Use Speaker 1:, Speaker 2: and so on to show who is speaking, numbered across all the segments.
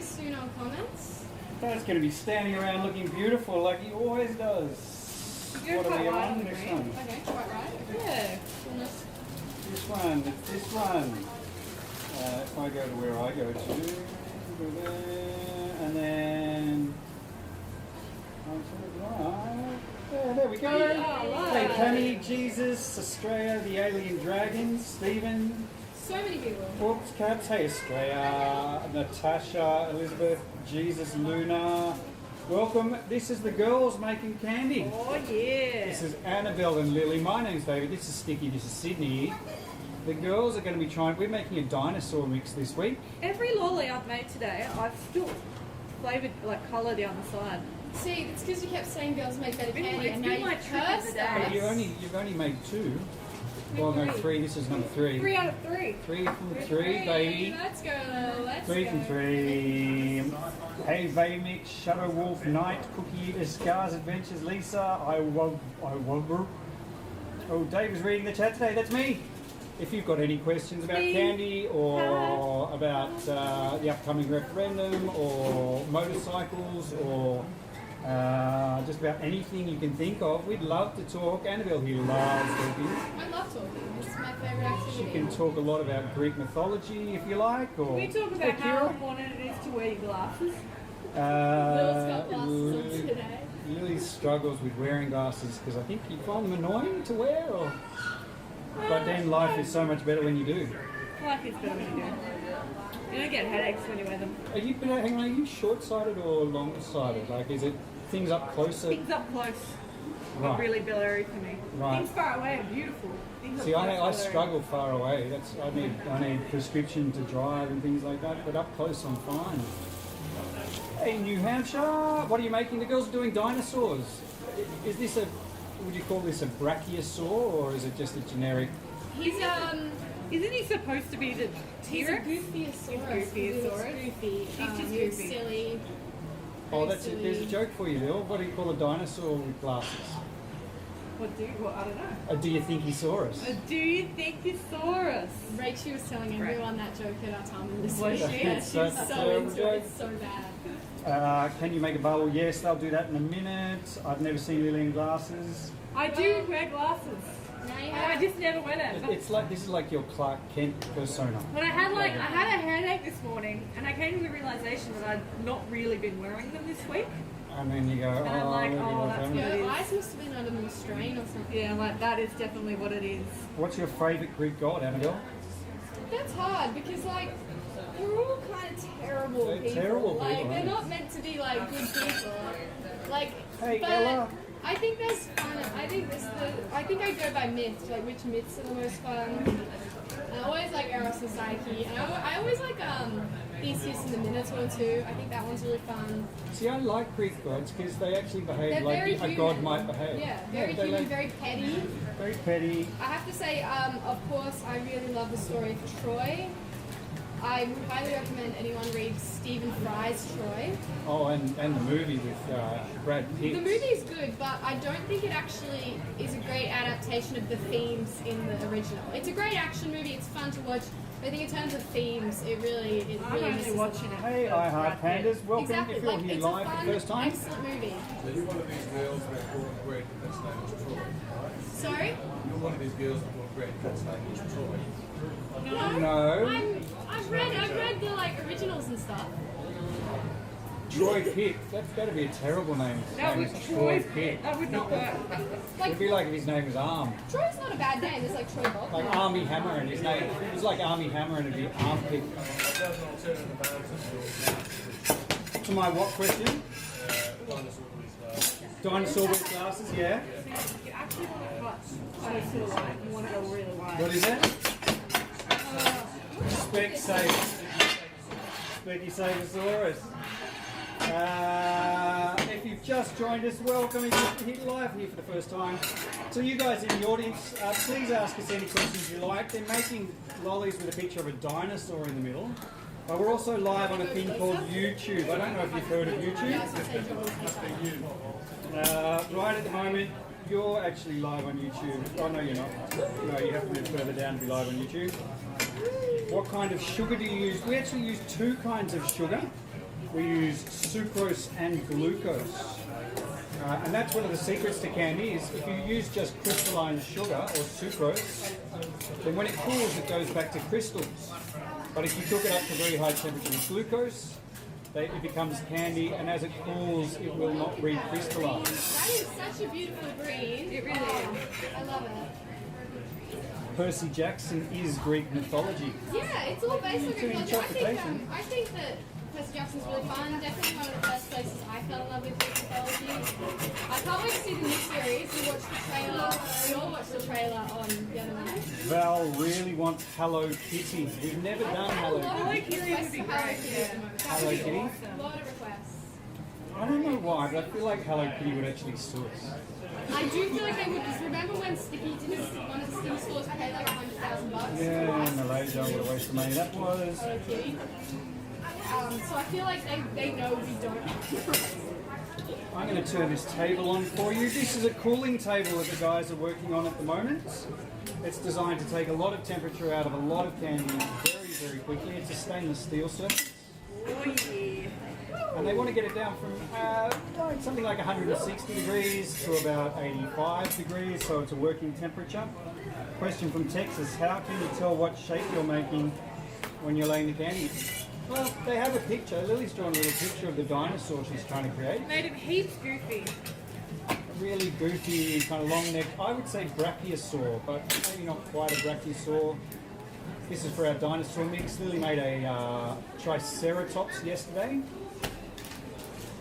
Speaker 1: soon on comments.
Speaker 2: Dad's going to be standing around looking beautiful like he always does.
Speaker 3: You're
Speaker 2: What are we
Speaker 3: quite right
Speaker 2: on?
Speaker 3: on
Speaker 2: Next
Speaker 3: green.
Speaker 2: one.
Speaker 1: Okay, quite right.
Speaker 3: Yeah.
Speaker 1: Goodness.
Speaker 2: This one. It's this one. If I go to where I go to, go there, and then. Yeah, there we go. Hey, Penny, Jesus, Australia, the Alien Dragons, Stephen.
Speaker 1: So many people.
Speaker 2: Whoops, Cats, hey Australia, Natasha, Elizabeth, Jesus, Luna. Welcome. This is the girls making candy.
Speaker 3: Oh, yeah.
Speaker 2: This is Annabelle and Lily. My name's David. This is Sticky. This is Sydney. The girls are going to be trying. We're making a dinosaur mix this week.
Speaker 3: Every lolly I've made today, I've still flavoured like colour down the side.
Speaker 1: See, it's because you kept saying girls make better candy,
Speaker 3: It's
Speaker 1: and
Speaker 3: been
Speaker 1: now
Speaker 3: my
Speaker 1: you
Speaker 3: trick of the
Speaker 1: cursed
Speaker 3: day.
Speaker 1: us.
Speaker 2: But you've only made 2. Well, no, 3. This is number 3.
Speaker 3: 3 out of 3.
Speaker 2: 3 from 3, baby.
Speaker 1: Let's go, let's
Speaker 2: 3
Speaker 1: go.
Speaker 2: from 3. Hey, Vamix, Shadow Wolf, Knight, Cookie Eater, Scars Adventures, Lisa, I wonder. Oh, Dave is reading the chat today. That's me. If you've got any questions about candy or about the upcoming referendum or motorcycles or just about anything you can think of, we'd love to talk. Annabelle here loves talking.
Speaker 1: I love talking. It's my favourite activity.
Speaker 2: She can talk a lot about Greek mythology if you like. Or
Speaker 3: Can we talk about how important it is to wear your glasses?
Speaker 1: Lil's got glasses on today.
Speaker 2: Lily struggles with wearing glasses because I think you find them annoying to wear, or. But then life is so much better when you do.
Speaker 3: Life is better when you do. You don't get headaches when you wear them.
Speaker 2: Hang on, are you short-sighted or long-sighted? Like, is it things up closer?
Speaker 3: Things up close
Speaker 2: Right.
Speaker 3: are really blurry for me.
Speaker 2: Right.
Speaker 3: Things far away are beautiful. Things up
Speaker 2: See,
Speaker 3: close
Speaker 2: I
Speaker 3: are blurry.
Speaker 2: struggle far away. I need prescription to drive and things like that. But up close, I'm fine. Hey, New Hampshire, what are you making? The girls are doing dinosaurs. Is this would you call this a brachiosaur, or is it just a generic?
Speaker 1: He's
Speaker 3: Isn't he supposed to be the
Speaker 1: he's a
Speaker 3: T-Rex?
Speaker 1: goofiosaurus.
Speaker 3: He's
Speaker 1: Goofy.
Speaker 3: He's just
Speaker 1: He's
Speaker 3: goofy.
Speaker 1: silly.
Speaker 2: Oh,
Speaker 1: Very silly.
Speaker 2: there's a joke for you, Bill. What do you call a dinosaur with glasses?
Speaker 3: Well, I don't know.
Speaker 2: Do you think he saw us?
Speaker 3: Do you think you saw us?
Speaker 1: Rachel was telling everyone that joke at our time in this
Speaker 3: Was
Speaker 1: week.
Speaker 3: she?
Speaker 1: Yeah,
Speaker 2: It's
Speaker 1: she was
Speaker 2: such a
Speaker 1: so
Speaker 2: terrible
Speaker 1: into
Speaker 2: joke.
Speaker 1: it. It's so bad.
Speaker 2: Can you make a bowl? Yes, they'll do that in a minute. I've never seen Lily in glasses.
Speaker 3: I do wear glasses.
Speaker 1: Now you
Speaker 3: I
Speaker 1: have.
Speaker 3: just never wear them.
Speaker 2: It's like this is like your Clark Kent persona.
Speaker 3: But I had a headache this morning, and I came to the realization that I'd not really been wearing them this week.
Speaker 2: And then you go,
Speaker 3: And I'm like,
Speaker 2: maybe
Speaker 3: oh,
Speaker 2: what's
Speaker 3: that's
Speaker 2: happening?
Speaker 3: good.
Speaker 1: Your eyes must have been under more strain or something.
Speaker 3: Yeah, like that is definitely what it is.
Speaker 2: What's your favourite Greek god, Annabelle?
Speaker 1: That's hard because like they're all kind of terrible
Speaker 2: They're
Speaker 1: people.
Speaker 2: terrible
Speaker 1: like
Speaker 2: people,
Speaker 1: they're
Speaker 2: aren't
Speaker 1: not meant to be like good people. Like,
Speaker 2: Hey,
Speaker 1: but
Speaker 2: Ella.
Speaker 1: I think there's fun. I think I go by myths, like which myths are the most fun. And I always like Eros and Psyche, and I always like Theseus and the Minotaur too. I think that one's really fun.
Speaker 2: See, I like Greek gods because they actually behave
Speaker 1: They're
Speaker 2: like
Speaker 1: very
Speaker 2: a
Speaker 1: human.
Speaker 2: god might behave.
Speaker 1: Yeah, very
Speaker 2: they're
Speaker 1: human,
Speaker 2: like
Speaker 1: very petty.
Speaker 2: very petty.
Speaker 1: I have to say, of course, I really love the story of Troy. I would highly recommend anyone read Stephen Fry's Troy.
Speaker 2: Oh, and the movie with Brad Pitt.
Speaker 1: The movie is good, but I don't think it actually is a great adaptation of the themes in the original. It's a great action movie, it's fun to watch, but I think in terms of themes, it really
Speaker 3: I'm only
Speaker 1: misses
Speaker 3: watching
Speaker 1: the
Speaker 3: it.
Speaker 2: Hey, I Heart Pandas. Welcome
Speaker 1: Exactly,
Speaker 2: if you're
Speaker 1: like
Speaker 2: here
Speaker 1: it's
Speaker 2: live
Speaker 1: a
Speaker 2: for
Speaker 1: fun,
Speaker 2: the first time.
Speaker 1: excellent movie.
Speaker 4: So you're one of these girls that are born and bred that's name is Troy, right?
Speaker 1: Sorry?
Speaker 4: You're one of these girls that are born and bred that's name is Troy.
Speaker 2: No.
Speaker 1: I've read the like originals and stuff.
Speaker 2: Troy Pitt. That's got to be a terrible name. His
Speaker 3: That
Speaker 2: name
Speaker 3: was
Speaker 2: is
Speaker 3: Troy
Speaker 2: Pitt.
Speaker 3: That would not work.
Speaker 2: It'd be like if his name was Arm.
Speaker 1: Troy's not a bad name. It's like Troy Bolton.
Speaker 2: Like Army Hammer and his name. It was like Army Hammer and it'd be Armpit.
Speaker 4: That does an alternative answer
Speaker 2: To my what question?
Speaker 4: to your dinosaur with
Speaker 2: Dinosaur with glasses, yeah.
Speaker 3: You actually want to cut close to the light. You want to go really wide.
Speaker 2: What is that? Spec safe. Specky Savesaurus. If you've just joined us, welcome. If you're here live here for the first time. So you guys in the audience, please ask us any questions you like. They're making lollies with a picture of a dinosaur in the middle. We're also live on a thing called YouTube. I don't know if you've heard of YouTube. Right at the moment, you're actually live on YouTube. Oh, no, you're not. No, you have to move further down to be live on YouTube. What kind of sugar do you use? We actually use 2 kinds of sugar. we use sucrose and glucose. And that's one of the secrets to candy is if you use just crystalline sugar or sucrose, then when it cools it goes back to crystals. But if you cook it up to very high temperature with glucose, it becomes candy, and as it cools it will not recrystallize.
Speaker 1: That is such a beautiful green.
Speaker 3: It really is.
Speaker 1: I love it.
Speaker 2: Percy Jackson is Greek mythology.
Speaker 1: Yeah, it's all based on
Speaker 2: It's an
Speaker 1: Greek mythology.
Speaker 2: interpretation.
Speaker 1: I think that Percy Jackson's really fun. Definitely one of the first places I fell in love with Greek mythology. I can't wait to see the new series. We watched the trailer. We all watched the trailer on the other night.
Speaker 2: Val really wants Hello Kitty. We've never done Hello
Speaker 1: Hello
Speaker 2: Kitty.
Speaker 1: Kitty would be great.
Speaker 2: Hello Kitty?
Speaker 1: A lot of requests.
Speaker 2: I don't know why, but I feel like Hello Kitty would actually suit us.
Speaker 1: I do feel like they would, because remember when Sticky did one of the Sticky stores paid like $100,000?
Speaker 2: Yeah, in Malaysia, what a waste of money that was.
Speaker 1: Hello Kitty. So I feel like they know we don't.
Speaker 2: I'm going to turn this table on for you. This is a cooling table that the guys are working on at the moment. It's designed to take a lot of temperature out of a lot of candy very, very quickly. It's a stainless steel surface.
Speaker 3: Oh yeah.
Speaker 2: And they want to get it down from something like 160 degrees to about 85 degrees, so it's a working temperature. Question from Texas, how can you tell what shape you're making when you're laying the candy? Well, they have a picture. Lily's drawn a little picture of the dinosaur she's trying to create.
Speaker 3: Made him heaps goofy.
Speaker 2: Really goofy, kind of long neck. I would say brachiosaur, but maybe not quite a brachiosaur. This is for our dinosaur mix. Lily made a triceratops yesterday.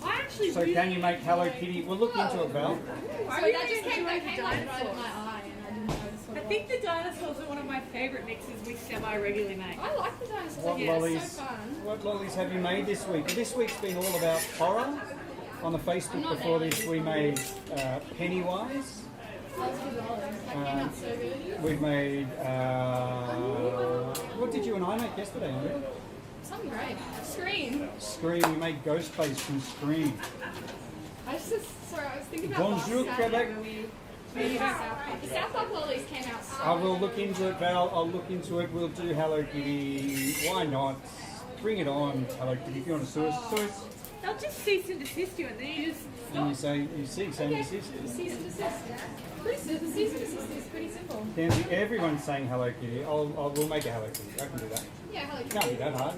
Speaker 3: I actually
Speaker 2: So can you make Hello Kitty? We'll look into it, Val.
Speaker 1: So that just came like right at my eye, and I didn't notice what
Speaker 3: I
Speaker 1: it
Speaker 3: think the dinosaurs are one of my favourite mixes we semi-regularly make.
Speaker 1: was. I like the dinosaurs.
Speaker 2: What
Speaker 1: Yeah,
Speaker 2: lollies?
Speaker 1: it's so fun.
Speaker 2: What lollies have you made this week? This week's been all about horror. On the Facebook before this, we made Pennywise.
Speaker 1: That was good lollies. That came out so good.
Speaker 2: We've made. What did you and I make yesterday, Andrew?
Speaker 1: Something great. Scream.
Speaker 2: Scream. We made Ghostface from Scream.
Speaker 1: I was thinking about
Speaker 2: Bonjour,
Speaker 1: last
Speaker 2: Quebec.
Speaker 1: Saturday when we made South Park. The South Park lollies came out so
Speaker 2: I will look into it, Val. I'll look into it. We'll do Hello Kitty. Why not? Bring it on, Hello Kitty. If you want to sue us.
Speaker 3: They'll just cease and desist you and then you just
Speaker 2: And you
Speaker 3: stop.
Speaker 2: say, you see, saying desist.
Speaker 1: Cease and desist. The cease and desist is pretty simple.
Speaker 2: Kenzie, everyone's saying Hello Kitty. We'll make a Hello Kitty. I can do that.
Speaker 1: Yeah, hello.
Speaker 2: It can't be that hard.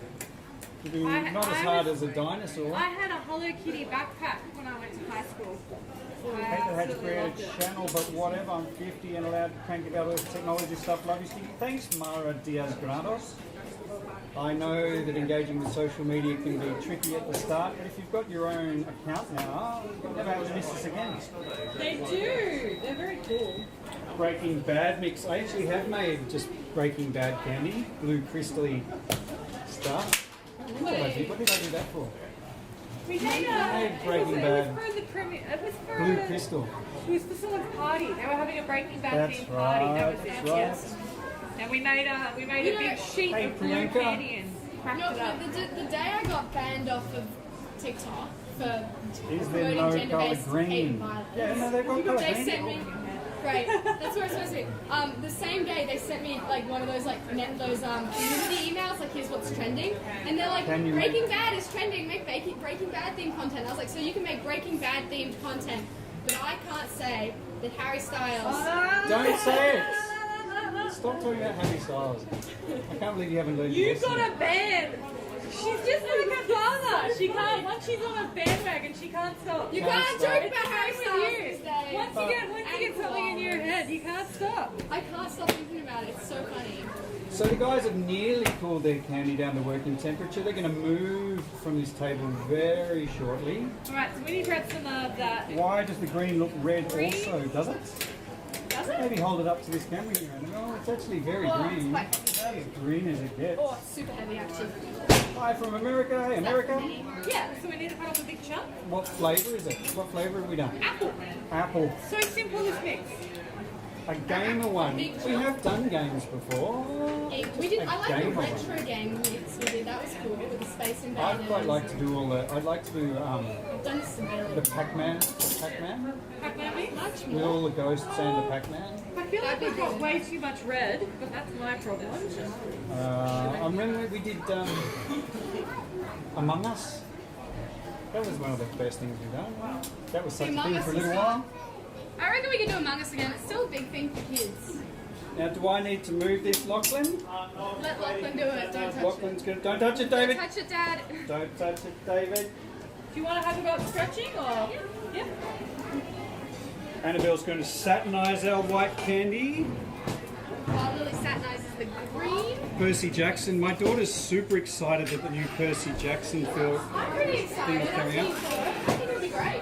Speaker 2: You do
Speaker 3: I-
Speaker 2: not as
Speaker 3: I
Speaker 2: hard
Speaker 3: was-
Speaker 2: as a dinosaur.
Speaker 3: I had a Hello Kitty backpack when I went to high school.
Speaker 2: I hate that I had to create a channel, but whatever. I'm 50 and allowed to crank out all this technology stuff. Love you, Sticky. Thanks, Mara Diaz Granados. I know that engaging with social media can be tricky at the start, but if you've got your own account now, you'll never have to miss this again.
Speaker 3: They do. They're very cool.
Speaker 2: Breaking Bad mix. I actually have made just Breaking Bad candy, blue crystally stuff. What did I do? What did I do that for?
Speaker 3: We made
Speaker 2: Breaking Bad.
Speaker 3: It was for the premiere. It was for
Speaker 2: Blue crystal.
Speaker 3: It was for someone's party. They were having a Breaking Bad
Speaker 2: That's
Speaker 3: themed party. That
Speaker 2: right.
Speaker 3: was it.
Speaker 2: That's
Speaker 3: Yes. And we made a big sheet
Speaker 2: Hey,
Speaker 3: of blue
Speaker 2: Priyanka.
Speaker 3: candy and cracked
Speaker 1: No,
Speaker 3: it up.
Speaker 1: the day I got banned off of TikTok for
Speaker 2: Is there
Speaker 1: promoting
Speaker 2: no colour
Speaker 1: gender-based hate
Speaker 2: green?
Speaker 1: and violence,
Speaker 2: Yeah, no, they've got colour
Speaker 1: they
Speaker 2: green.
Speaker 1: sent me. Great, that's where it's supposed to be. The same day they sent me like one of those community emails, like here's what's trending, and they're like
Speaker 2: Can you
Speaker 1: Breaking Bad is trending, make Breaking Bad themed content. I was like, so you can make Breaking Bad themed content, but I can't say that Harry Styles.
Speaker 2: Don't say it! Stop talking about Harry Styles. I can't believe you haven't learned your
Speaker 3: You've
Speaker 2: lesson.
Speaker 3: got a band. She's just like her father. She can't. Once she's on a bandwagon, she can't stop.
Speaker 1: You
Speaker 2: Can't
Speaker 1: can't
Speaker 2: stop.
Speaker 1: joke about Harry Styles these days.
Speaker 3: Once you get something in your head, you can't stop.
Speaker 1: I can't stop thinking about it. It's so funny.
Speaker 2: So the guys have nearly cooled their candy down to working temperature. They're going to move from this table very shortly.
Speaker 3: All right, so we need to add some of that.
Speaker 2: Why does the green look red
Speaker 3: Green?
Speaker 2: also? Does it?
Speaker 3: Does it?
Speaker 2: Maybe hold it up to this camera here. Oh, it's actually very
Speaker 1: Oh,
Speaker 2: green.
Speaker 1: quite
Speaker 2: About as green as it gets.
Speaker 1: Oh, it's super heavy actually.
Speaker 2: Hi from America. Hey, America.
Speaker 3: Yeah. So we need to cut off a big chunk.
Speaker 2: What flavour is it? What flavour have we done?
Speaker 3: Apple.
Speaker 2: Apple.
Speaker 3: So simple this mix.
Speaker 2: A gamer one. We have done games before.
Speaker 1: We did.
Speaker 2: A
Speaker 1: I like the
Speaker 2: gamer one.
Speaker 1: retro game mix we did. That was cool with the Space Invaders.
Speaker 2: I'd quite like to do all the. I'd like to do
Speaker 1: I've done this
Speaker 2: the Pac-Man. The Pac-Man.
Speaker 3: Pac-Man mix.
Speaker 1: much
Speaker 2: With
Speaker 1: more.
Speaker 2: all the ghosts and the Pac-Man.
Speaker 3: I feel like we've got way too much red, but that's my problem.
Speaker 2: I remember we did Among Us. That was one of the best things we've done.
Speaker 1: Wow.
Speaker 2: That was such a
Speaker 1: Among
Speaker 2: thing
Speaker 1: Us
Speaker 2: for a
Speaker 1: is
Speaker 2: little
Speaker 1: fun.
Speaker 2: while.
Speaker 1: I reckon we could do Among Us again. It's still a big thing for kids.
Speaker 2: Now, do I need to move this, Lachlan?
Speaker 1: Let Lachlan do it. Don't touch
Speaker 2: Lachlan's gonna. Don't touch it, David.
Speaker 1: Don't touch it, Dad.
Speaker 2: Don't touch it, David.
Speaker 3: Do you want to have a go at stretching or? Yeah.
Speaker 2: Annabelle's going to satinize our white candy.
Speaker 1: While Lily satinizes the green.
Speaker 2: Percy Jackson. My daughter's super excited that the new Percy Jackson film.
Speaker 1: I'm pretty excited.
Speaker 2: Things
Speaker 1: I'm
Speaker 2: coming
Speaker 1: keen
Speaker 2: up.
Speaker 1: for it. I think it'll be great.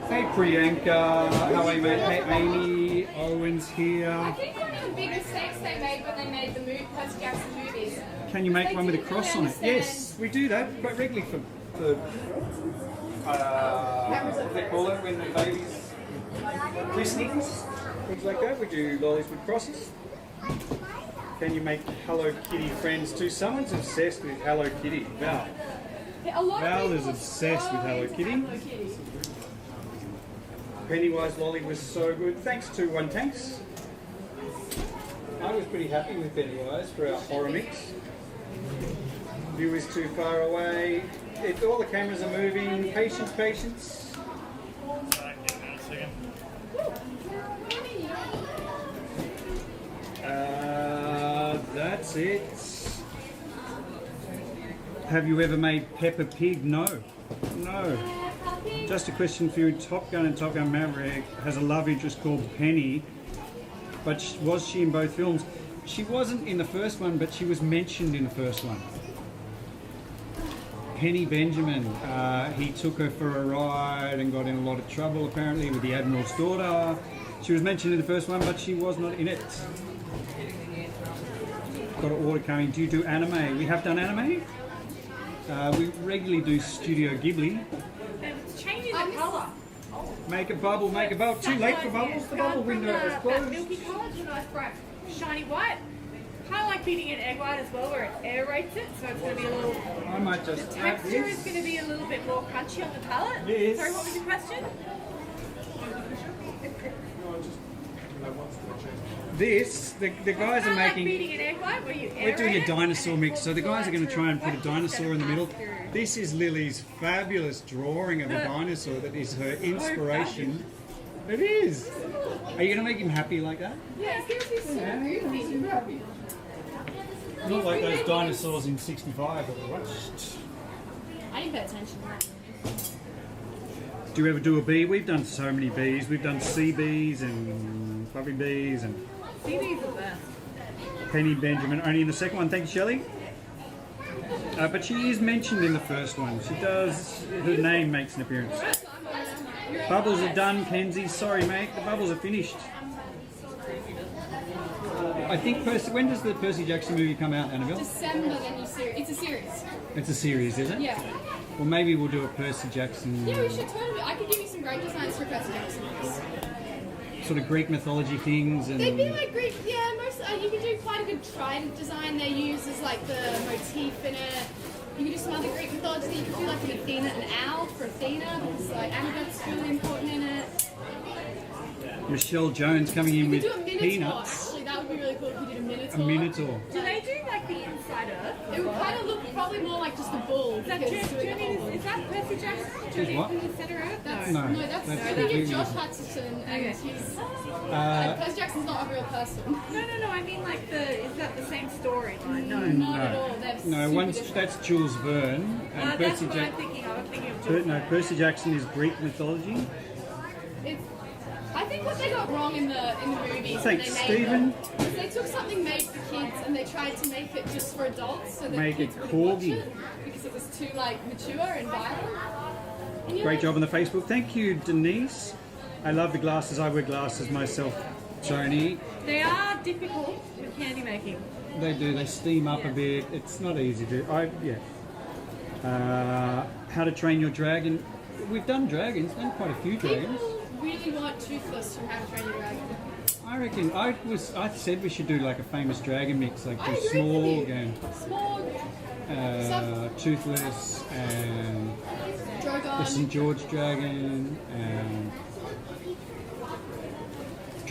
Speaker 2: Hey Priyanka, how are you mate? Hey Amy, Owen's
Speaker 1: I
Speaker 2: here.
Speaker 1: think one of the big mistakes they made when they made the Percy Jackson movies.
Speaker 2: Can you make
Speaker 1: They
Speaker 2: one with a
Speaker 1: didn't
Speaker 2: cross
Speaker 1: really
Speaker 2: on it?
Speaker 1: understand.
Speaker 2: Yes, we do that quite regularly for what do they call it when the babies christenings, things like that. We do lollies with crosses. Can you make Hello Kitty friends too? Someone's obsessed with Hello Kitty. Val.
Speaker 1: A lot
Speaker 2: Val
Speaker 1: of
Speaker 2: is
Speaker 1: people
Speaker 2: obsessed with Hello Kitty.
Speaker 1: Hello Kitty.
Speaker 2: Pennywise lolly was so good. Thanks to One Tanks. I was pretty happy with Pennywise for our horror mix. View is too far away. All the cameras are moving. Patience, patience. That's it. Have you ever made Peppa Pig? No. No. Just a question for you. Top Gun and Top Gun Maverick has a love interest called Penny, but was she in both films? She wasn't in the first one, but she was mentioned in the first one. Penny Benjamin, he took her for a ride and got in a lot of trouble apparently with the Admiral's daughter. She was mentioned in the first one, but she was not in it. Got an order coming. Do you do anime? We have done anime. We regularly do Studio Ghibli.
Speaker 3: It's changing the colour.
Speaker 2: Make a bubble, make a bubble. Too late for bubbles. The bubble window is
Speaker 3: That
Speaker 2: closed.
Speaker 3: milky colour to a nice bright shiny white. Kind of like beating an egg white as well, where it aerates it, so it's going to be a little.
Speaker 2: I might just add
Speaker 3: Texture is
Speaker 2: this.
Speaker 3: going to be a little bit more crunchy on the palate.
Speaker 2: Yes.
Speaker 3: Sorry, what was your question?
Speaker 2: This, the guys are
Speaker 3: Kind of like
Speaker 2: making.
Speaker 3: beating an egg white, where you aerate
Speaker 2: We're doing a
Speaker 3: it
Speaker 2: dinosaur
Speaker 3: and it
Speaker 2: mix, so the
Speaker 3: pulls
Speaker 2: guys are going to
Speaker 3: out
Speaker 2: try and
Speaker 3: through
Speaker 2: put a
Speaker 3: what
Speaker 2: dinosaur in the middle.
Speaker 3: pass through.
Speaker 2: This is Lily's fabulous drawing of a dinosaur that is her inspiration. It is. Are you going to make him happy like that?
Speaker 1: Yeah, it's going to be so goofy.
Speaker 2: Not like those dinosaurs in 65 that we watched.
Speaker 1: I didn't pay attention to that.
Speaker 2: Do you ever do a bee? We've done so many bees. We've done sea bees and fluffy bees and
Speaker 3: CD's the best.
Speaker 2: Penny Benjamin. Only in the second one. Thank you, Shelley. But she is mentioned in the first one. She does. Her name makes an appearance. Bubbles are done, Kenzie. Sorry, mate. The bubbles are finished. I think when does the Percy Jackson movie come out, Annabelle?
Speaker 1: December, the new series. It's a series.
Speaker 2: It's a series, is it?
Speaker 1: Yeah.
Speaker 2: Well, maybe we'll do a Percy Jackson
Speaker 1: Yeah, we should totally. I could give you some great designs for Percy Jackson.
Speaker 2: sort of Greek mythology things and.
Speaker 1: They'd be like Greek, yeah, most, you could do quite a good trident design they use as like the motif in it. You could do some other Greek mythology, you could do like an Athena, an owl for Athena, because like Annabeth's really important in it.
Speaker 2: Michelle Jones coming in
Speaker 1: You
Speaker 2: with
Speaker 1: could do a minotaur,
Speaker 2: peanuts.
Speaker 1: actually, that would be really cool if you did a
Speaker 2: A
Speaker 1: minotaur.
Speaker 2: minotaur.
Speaker 3: Do they do like the inside earth?
Speaker 1: It would kind of look probably more like just a bull.
Speaker 3: Is that
Speaker 1: because
Speaker 3: Journey?
Speaker 1: it's doing the whole-
Speaker 3: Is that Percy Jackson? Journey
Speaker 2: what?
Speaker 3: from the Center Earth?
Speaker 1: That's,
Speaker 2: No.
Speaker 1: no, that's,
Speaker 2: That's
Speaker 1: I think
Speaker 2: completely
Speaker 1: it's Josh
Speaker 2: different.
Speaker 1: Hutcherson, and
Speaker 3: Okay.
Speaker 1: he's.
Speaker 2: Uh,
Speaker 1: Percy Jackson's not a real person.
Speaker 3: No. I mean like is that the same storyline? No.
Speaker 1: Not at all. They're
Speaker 2: No,
Speaker 1: super
Speaker 2: one's,
Speaker 1: different.
Speaker 2: that's Jules Verne and
Speaker 3: That's
Speaker 2: Percy
Speaker 3: what I'm
Speaker 2: Jackson.
Speaker 3: thinking of. I'm thinking of George.
Speaker 2: No, Percy Jackson is Greek mythology.
Speaker 1: It's, I think what they got wrong in the movies when
Speaker 2: Thanks,
Speaker 1: they made
Speaker 2: Stephen.
Speaker 1: them is they took something made for kids and they tried to make it just for adults so that
Speaker 2: Make
Speaker 1: kids
Speaker 2: it
Speaker 1: would watch
Speaker 2: corgi.
Speaker 1: it because it was too like mature and violent. And you're
Speaker 2: Great
Speaker 1: like,
Speaker 2: job on the Facebook. Thank you, Denise. I love the glasses. I wear glasses myself, Tony.
Speaker 3: They are difficult with candy making.
Speaker 2: They do. They steam up a bit. It's not easy to. How to train your dragon. We've done dragons. Done quite a few dragons.
Speaker 1: People really want Toothless from How to Train Your Dragon.
Speaker 2: I reckon. I said we should do like a famous dragon mix, like
Speaker 1: I
Speaker 2: do
Speaker 1: agree
Speaker 2: small
Speaker 1: with you.
Speaker 2: and
Speaker 1: Small,
Speaker 2: toothless and the St
Speaker 1: Drogon.
Speaker 2: George dragon and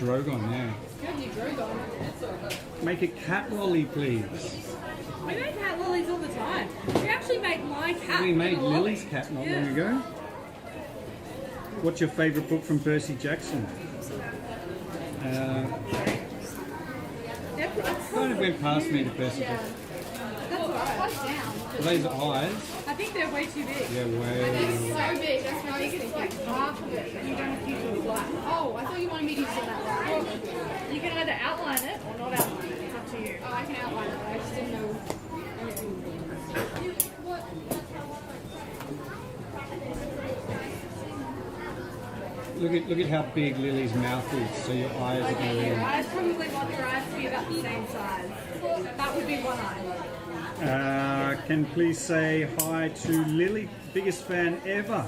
Speaker 2: Drogon, yeah.
Speaker 1: You have your Drogon.
Speaker 2: Make a cat lolly, please.
Speaker 3: We make cat lollies all the time. We actually make my cat.
Speaker 2: We made
Speaker 3: little
Speaker 2: Lily's
Speaker 3: lolly.
Speaker 2: cat not
Speaker 3: Yeah.
Speaker 2: long ago. What's your favourite book from Percy Jackson? Kind of went past me to Percy
Speaker 1: Yeah.
Speaker 2: Jackson.
Speaker 1: That's alright. What's down?
Speaker 2: Are those eyes?
Speaker 3: I think they're way too big.
Speaker 2: Yeah,
Speaker 1: They're
Speaker 2: way.
Speaker 1: so big. That's why I
Speaker 3: You
Speaker 1: was
Speaker 3: can
Speaker 1: thinking.
Speaker 3: take half of it and you don't have to use it black.
Speaker 1: Oh, I thought you wanted me to use it that way.
Speaker 3: You can either outline it or not outline it. It's up to you.
Speaker 1: Oh, I can outline it. I just didn't know. What?
Speaker 2: Look at how big Lily's mouth is, so your eyes are going
Speaker 3: Your
Speaker 2: in.
Speaker 3: eyes probably want your eyes to be about the same size. That would be one eye.
Speaker 2: Can please say hi to Lily, biggest fan ever.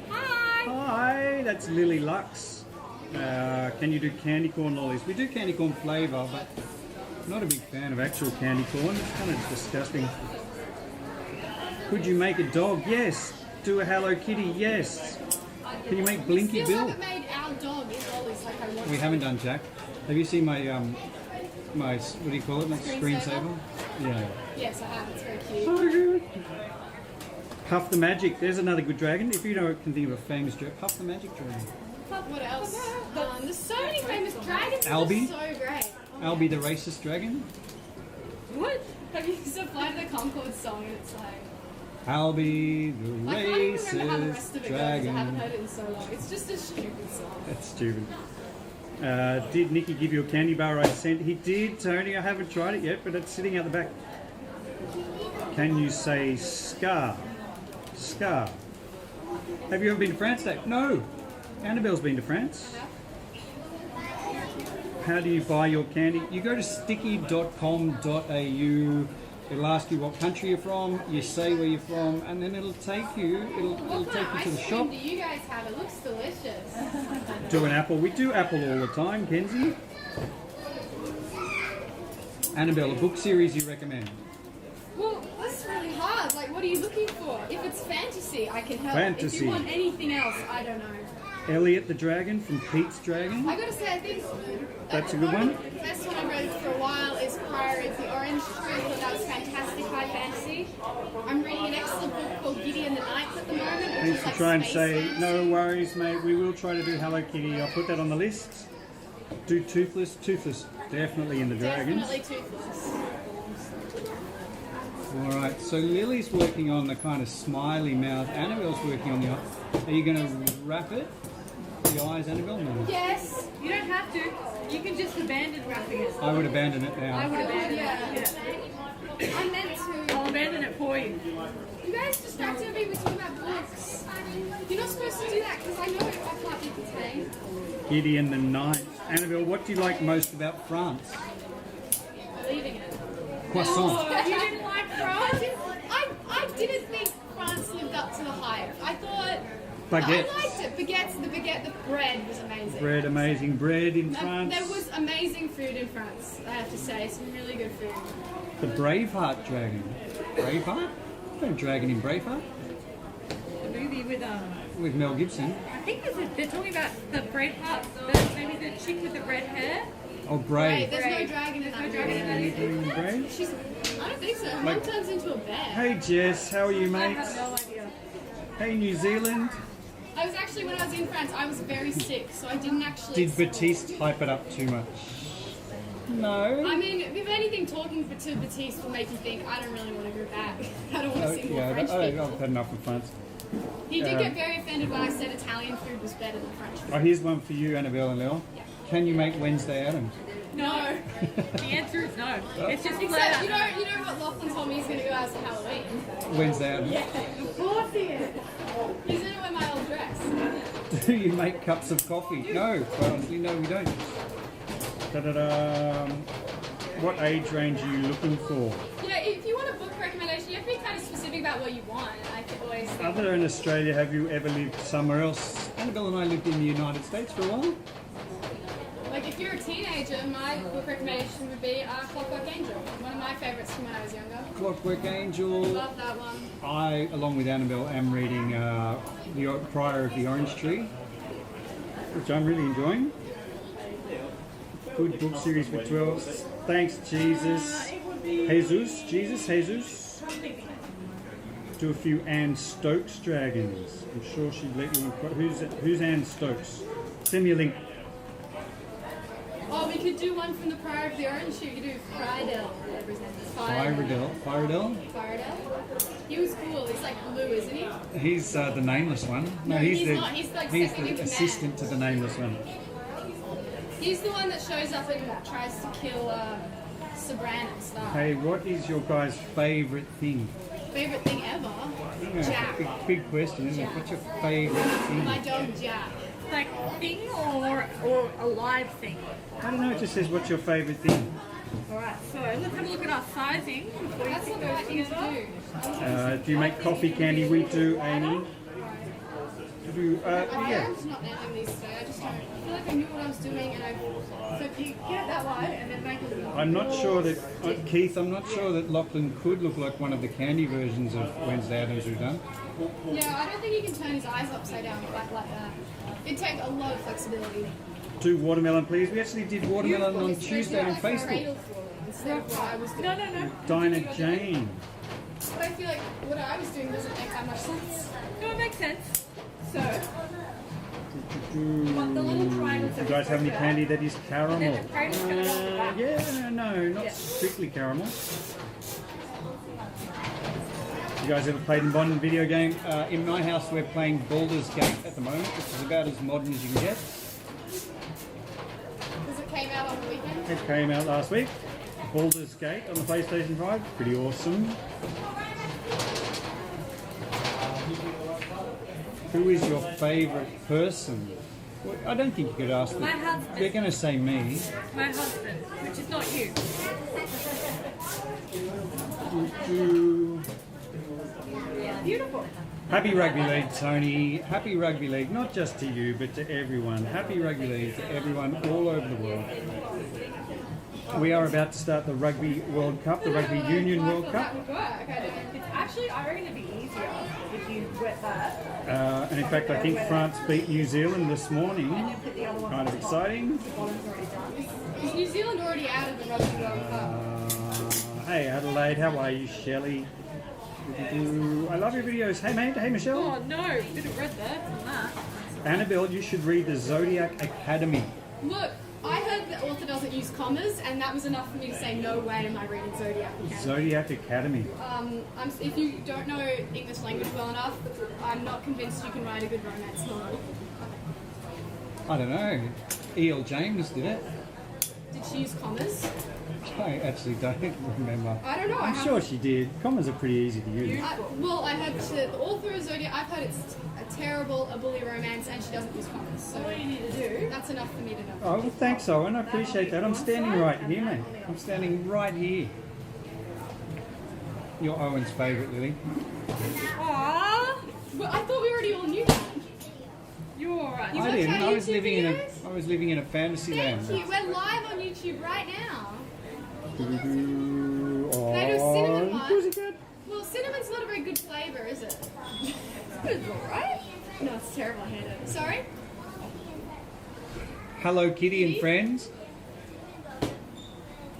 Speaker 3: Hi!
Speaker 2: Hi, that's Lily Lux. Can you do candy corn lollies? We do candy corn flavour, but not a big fan of actual candy corn. It's kind of disgusting. Could you make a dog? Yes. Do a Hello Kitty? Yes. Can you make Blinky
Speaker 1: Still
Speaker 2: Bill?
Speaker 1: haven't made our dog in lollies like I want.
Speaker 2: We haven't done Jack. Have you seen my my what do you call it? My screensaver? Yeah.
Speaker 1: Yes, I have. It's very cute.
Speaker 2: So good. Puff the Magic. There's another good dragon. If you know, can think of a famous dragon. Puff the Magic dragon.
Speaker 1: What else? There's so many famous dragons.
Speaker 2: Albie?
Speaker 1: They're so great.
Speaker 2: Albie the racist dragon.
Speaker 1: What? Have you supplied the Concord song? It's like.
Speaker 2: Albie the
Speaker 1: I can't even remember how the rest
Speaker 2: racist
Speaker 1: of it goes. I haven't
Speaker 2: dragon.
Speaker 1: heard it in so long. It's just a stupid song.
Speaker 2: That's stupid. Did Nicky give you a candy bar I sent? He did, Tony. I haven't tried it yet, but it's sitting out the back. Can you say scar? Scar. Have you ever been to France, Dave? No. Annabelle's been to France. How do you buy your candy? You go to sticky.com.au. It'll ask you what country you're from. You say where you're from, and then it'll take you. It'll
Speaker 1: What
Speaker 2: take
Speaker 1: kind
Speaker 2: you
Speaker 1: of
Speaker 2: to the
Speaker 1: ice
Speaker 2: shop.
Speaker 1: cream do you guys have? It looks delicious.
Speaker 2: Do an apple. We do apple all the time, Kenzie. Annabelle, a book series you recommend?
Speaker 1: Well, that's really hard. Like, what are you looking for? If it's fantasy, I can help. If
Speaker 2: Fantasy.
Speaker 1: you want anything else, I don't know.
Speaker 2: Elliot the Dragon from Pete's Dragon.
Speaker 1: I gotta say, I think
Speaker 2: That's a good one.
Speaker 1: The best one I've read for a while is Priory of the Orange Tree. I thought that was fantastic high fantasy. I'm reading an excellent book called Gideon the Ninth at the moment, which
Speaker 2: Thanks
Speaker 1: is
Speaker 2: for
Speaker 1: like
Speaker 2: trying to
Speaker 1: space
Speaker 2: say,
Speaker 1: fantasy.
Speaker 2: no worries, mate. We will try to do Hello Kitty. I'll put that on the list. Do Toothless. Toothless, definitely in the Dragons.
Speaker 1: Definitely toothless.
Speaker 2: All right. So Lily's working on the kind of smiley mouth. Annabelle's working on the eye. Are you going to wrap it? The eyes, Annabelle? No.
Speaker 1: Yes.
Speaker 3: You don't have to. You can just abandon wrapping it.
Speaker 2: I would abandon it now.
Speaker 3: I would abandon
Speaker 1: Yeah.
Speaker 3: it. Yeah.
Speaker 1: I meant to.
Speaker 3: I'll abandon it for you.
Speaker 1: You guys distracted me. We're talking about books. You're not supposed to do that because I know I can't be contained.
Speaker 2: Gideon the Ninth. Annabelle, what do you like most about France?
Speaker 1: Leaving it.
Speaker 2: Croissant.
Speaker 3: Oh, you didn't like France?
Speaker 1: I didn't think France lived up to the hype. I thought
Speaker 2: Baguettes.
Speaker 1: I liked it. The bread was amazing.
Speaker 2: Bread, amazing bread in France.
Speaker 1: There was amazing food in France. I have to say, some really good food.
Speaker 2: The Braveheart dragon. Braveheart? No dragon in Braveheart.
Speaker 3: The movie with
Speaker 2: With Mel Gibson.
Speaker 3: I think they're talking about the Braveheart, maybe the chick with the red hair.
Speaker 2: Oh,
Speaker 1: Wait,
Speaker 2: Brave.
Speaker 1: there's no
Speaker 3: Brave.
Speaker 1: dragon in that
Speaker 3: There's no dragon in that
Speaker 1: movie.
Speaker 2: Doing Brave?
Speaker 1: She's, I don't think so. Her
Speaker 2: Like-
Speaker 1: mom turns into a bear.
Speaker 2: Hey Jess, how are you,
Speaker 3: I
Speaker 2: mate?
Speaker 3: have no idea.
Speaker 2: Hey New Zealand.
Speaker 1: I was actually, when I was in France, I was very sick, so I didn't actually.
Speaker 2: Did Batiste hype it up too much? No.
Speaker 1: I mean, if anything, talking to Batiste will make you think, I don't really want to go back. I don't want to see more
Speaker 2: Yeah,
Speaker 1: French people.
Speaker 2: I've had enough of France.
Speaker 1: He did get very offended when I said Italian food was better than French food.
Speaker 2: Oh, here's one for you, Annabelle and Leon.
Speaker 1: Yeah.
Speaker 2: Can you make Wednesday Addams?
Speaker 1: No.
Speaker 3: The answer is no. It's just
Speaker 1: Except,
Speaker 3: flat
Speaker 1: you
Speaker 3: out.
Speaker 1: know what Lachlan told me he's going to go as for Halloween?
Speaker 2: Wednesday Addams.
Speaker 1: Of course he is. He's going to wear my old dress.
Speaker 2: Do you make cups of coffee? No, quite honestly, no, we don't. Da-da-da. What age range are you looking for?
Speaker 1: You know, if you want a book recommendation, you have to be kind of specific about what you want. And I can always think,
Speaker 2: Other than Australia, have you ever lived somewhere else? Annabelle and I lived in the United States for a while.
Speaker 1: like, if you're a teenager, my book recommendation would be Clockwork Angel. One of my favourites from when I was younger.
Speaker 2: Clockwork Angel.
Speaker 1: Love that one.
Speaker 2: I, along with Annabelle, am reading the Prior of the Orange Tree, which I'm really enjoying. Good book series for 12. Thanks, Jesus.
Speaker 3: It would be
Speaker 2: Jesus. Do a few Anne Stokes dragons. I'm sure she'd let you. Who's Anne Stokes? Send me a link.
Speaker 1: Oh, we could do one from the Prior of the Orange Shoe. We could do Friedel.
Speaker 2: Fyredel.
Speaker 1: He was cool. He's like blue, isn't he?
Speaker 2: He's the nameless one. No,
Speaker 1: he's not. He's like
Speaker 2: he's
Speaker 1: second in
Speaker 2: the
Speaker 1: command.
Speaker 2: assistant to the nameless one.
Speaker 1: He's the one that shows up and tries to kill Sabran at the start.
Speaker 2: Hey, what is your guys' favourite thing?
Speaker 1: Favorite thing ever? Jack.
Speaker 2: Big question, isn't it? What's your favourite thing?
Speaker 1: My dog Jack.
Speaker 3: like thing or a live thing?
Speaker 2: I don't know, it just says what's your favourite thing.
Speaker 3: Alright, so let's have a look at our sizing before you
Speaker 1: That's
Speaker 3: pick
Speaker 1: what the
Speaker 3: those
Speaker 1: right thing
Speaker 3: together.
Speaker 1: to do.
Speaker 2: Do you make coffee candy? We do, Amy.
Speaker 1: My parents not nailing these today. I just don't. I feel like I knew what I was doing, and I.
Speaker 3: So if you get it that way and then make it.
Speaker 2: I'm not sure that, Keith, I'm not sure that Lachlan could look like one of the candy versions of Wednesday Addams we've done.
Speaker 1: Yeah, I don't think he can turn his eyes upside down like that. It'd take a lot of flexibility.
Speaker 2: Do watermelon, please. We actually did watermelon on Tuesday on Facebook.
Speaker 1: Instead of what I was doing.
Speaker 3: No.
Speaker 2: Dinah Jane.
Speaker 1: But I feel like what I was doing doesn't make that much sense.
Speaker 3: No, it makes sense. So,
Speaker 2: Do
Speaker 3: the little triangles
Speaker 2: you guys have any candy that is caramel?
Speaker 3: then the cradle's going to go on the back.
Speaker 2: Yeah, no, not
Speaker 3: Yeah.
Speaker 2: strictly caramel. You guys ever played in Bond video game? In my house, we're playing Baldur's Gate at the moment, which is about as modern as you can get.
Speaker 1: Because it came out on the weekend.
Speaker 2: It came out last week. Baldur's Gate on the PlayStation 5. Pretty awesome. Who is your favourite person? Well, I don't think you could ask
Speaker 3: My
Speaker 2: that.
Speaker 3: husband.
Speaker 2: They're going to say me.
Speaker 3: My husband, which is not you. Beautiful.
Speaker 2: Happy Rugby League, Tony. Happy Rugby League, not just to you, but to everyone. Happy Rugby League to everyone all over the world. We are about to start the Rugby World Cup, the Rugby Union World Cup.
Speaker 1: That would work.
Speaker 3: It's actually, I reckon it'd be easier if you wet that.
Speaker 2: And in fact, I think France beat New Zealand this morning.
Speaker 3: And then put the other one
Speaker 2: Kind of exciting.
Speaker 3: The bottom's already done.
Speaker 1: Is New Zealand already out of the Rugby World Cup?
Speaker 2: Hey Adelaide, how are you, Shelley? I love your videos. Hey mate, hey Michelle.
Speaker 3: Oh no, bit of red there from that.
Speaker 2: Annabelle, you should read the Zodiac Academy.
Speaker 1: Look, I heard the author doesn't use commas, and that was enough for me to say, no way am I reading Zodiac Academy.
Speaker 2: Zodiac Academy.
Speaker 1: If you don't know English language well enough, I'm not convinced you can write a good romance novel.
Speaker 2: I don't know. E.L. James did it.
Speaker 1: Did she use commas?
Speaker 2: I actually don't remember.
Speaker 1: I don't know.
Speaker 2: I'm sure she did. Commas are pretty easy to use.
Speaker 1: I heard the author of Zodiac, I've heard it's a terrible, a bully romance, and she doesn't use commas. So
Speaker 3: All you need to do.
Speaker 1: that's enough for me to know.
Speaker 2: Oh, well, thanks, Owen. I appreciate that. I'm standing right here, mate. I'm standing right here. You're Owen's favourite, Lily.
Speaker 3: Aww.
Speaker 1: Well, I thought we already all knew that.
Speaker 3: You're alright.
Speaker 1: You
Speaker 2: I
Speaker 1: watch
Speaker 2: didn't.
Speaker 1: our
Speaker 2: I was
Speaker 1: YouTube
Speaker 2: living in a.
Speaker 1: videos?
Speaker 2: I was living in a fantasy
Speaker 1: Thank
Speaker 2: land.
Speaker 1: you. We're live on YouTube right now.
Speaker 2: Can
Speaker 1: Can I do a cinnamon one?
Speaker 2: Pussycat.
Speaker 1: Well, cinnamon's not a very good flavour, is it?
Speaker 3: It's alright.
Speaker 1: No, it's terrible. I hate it. Sorry?
Speaker 2: Hello Kitty and friends.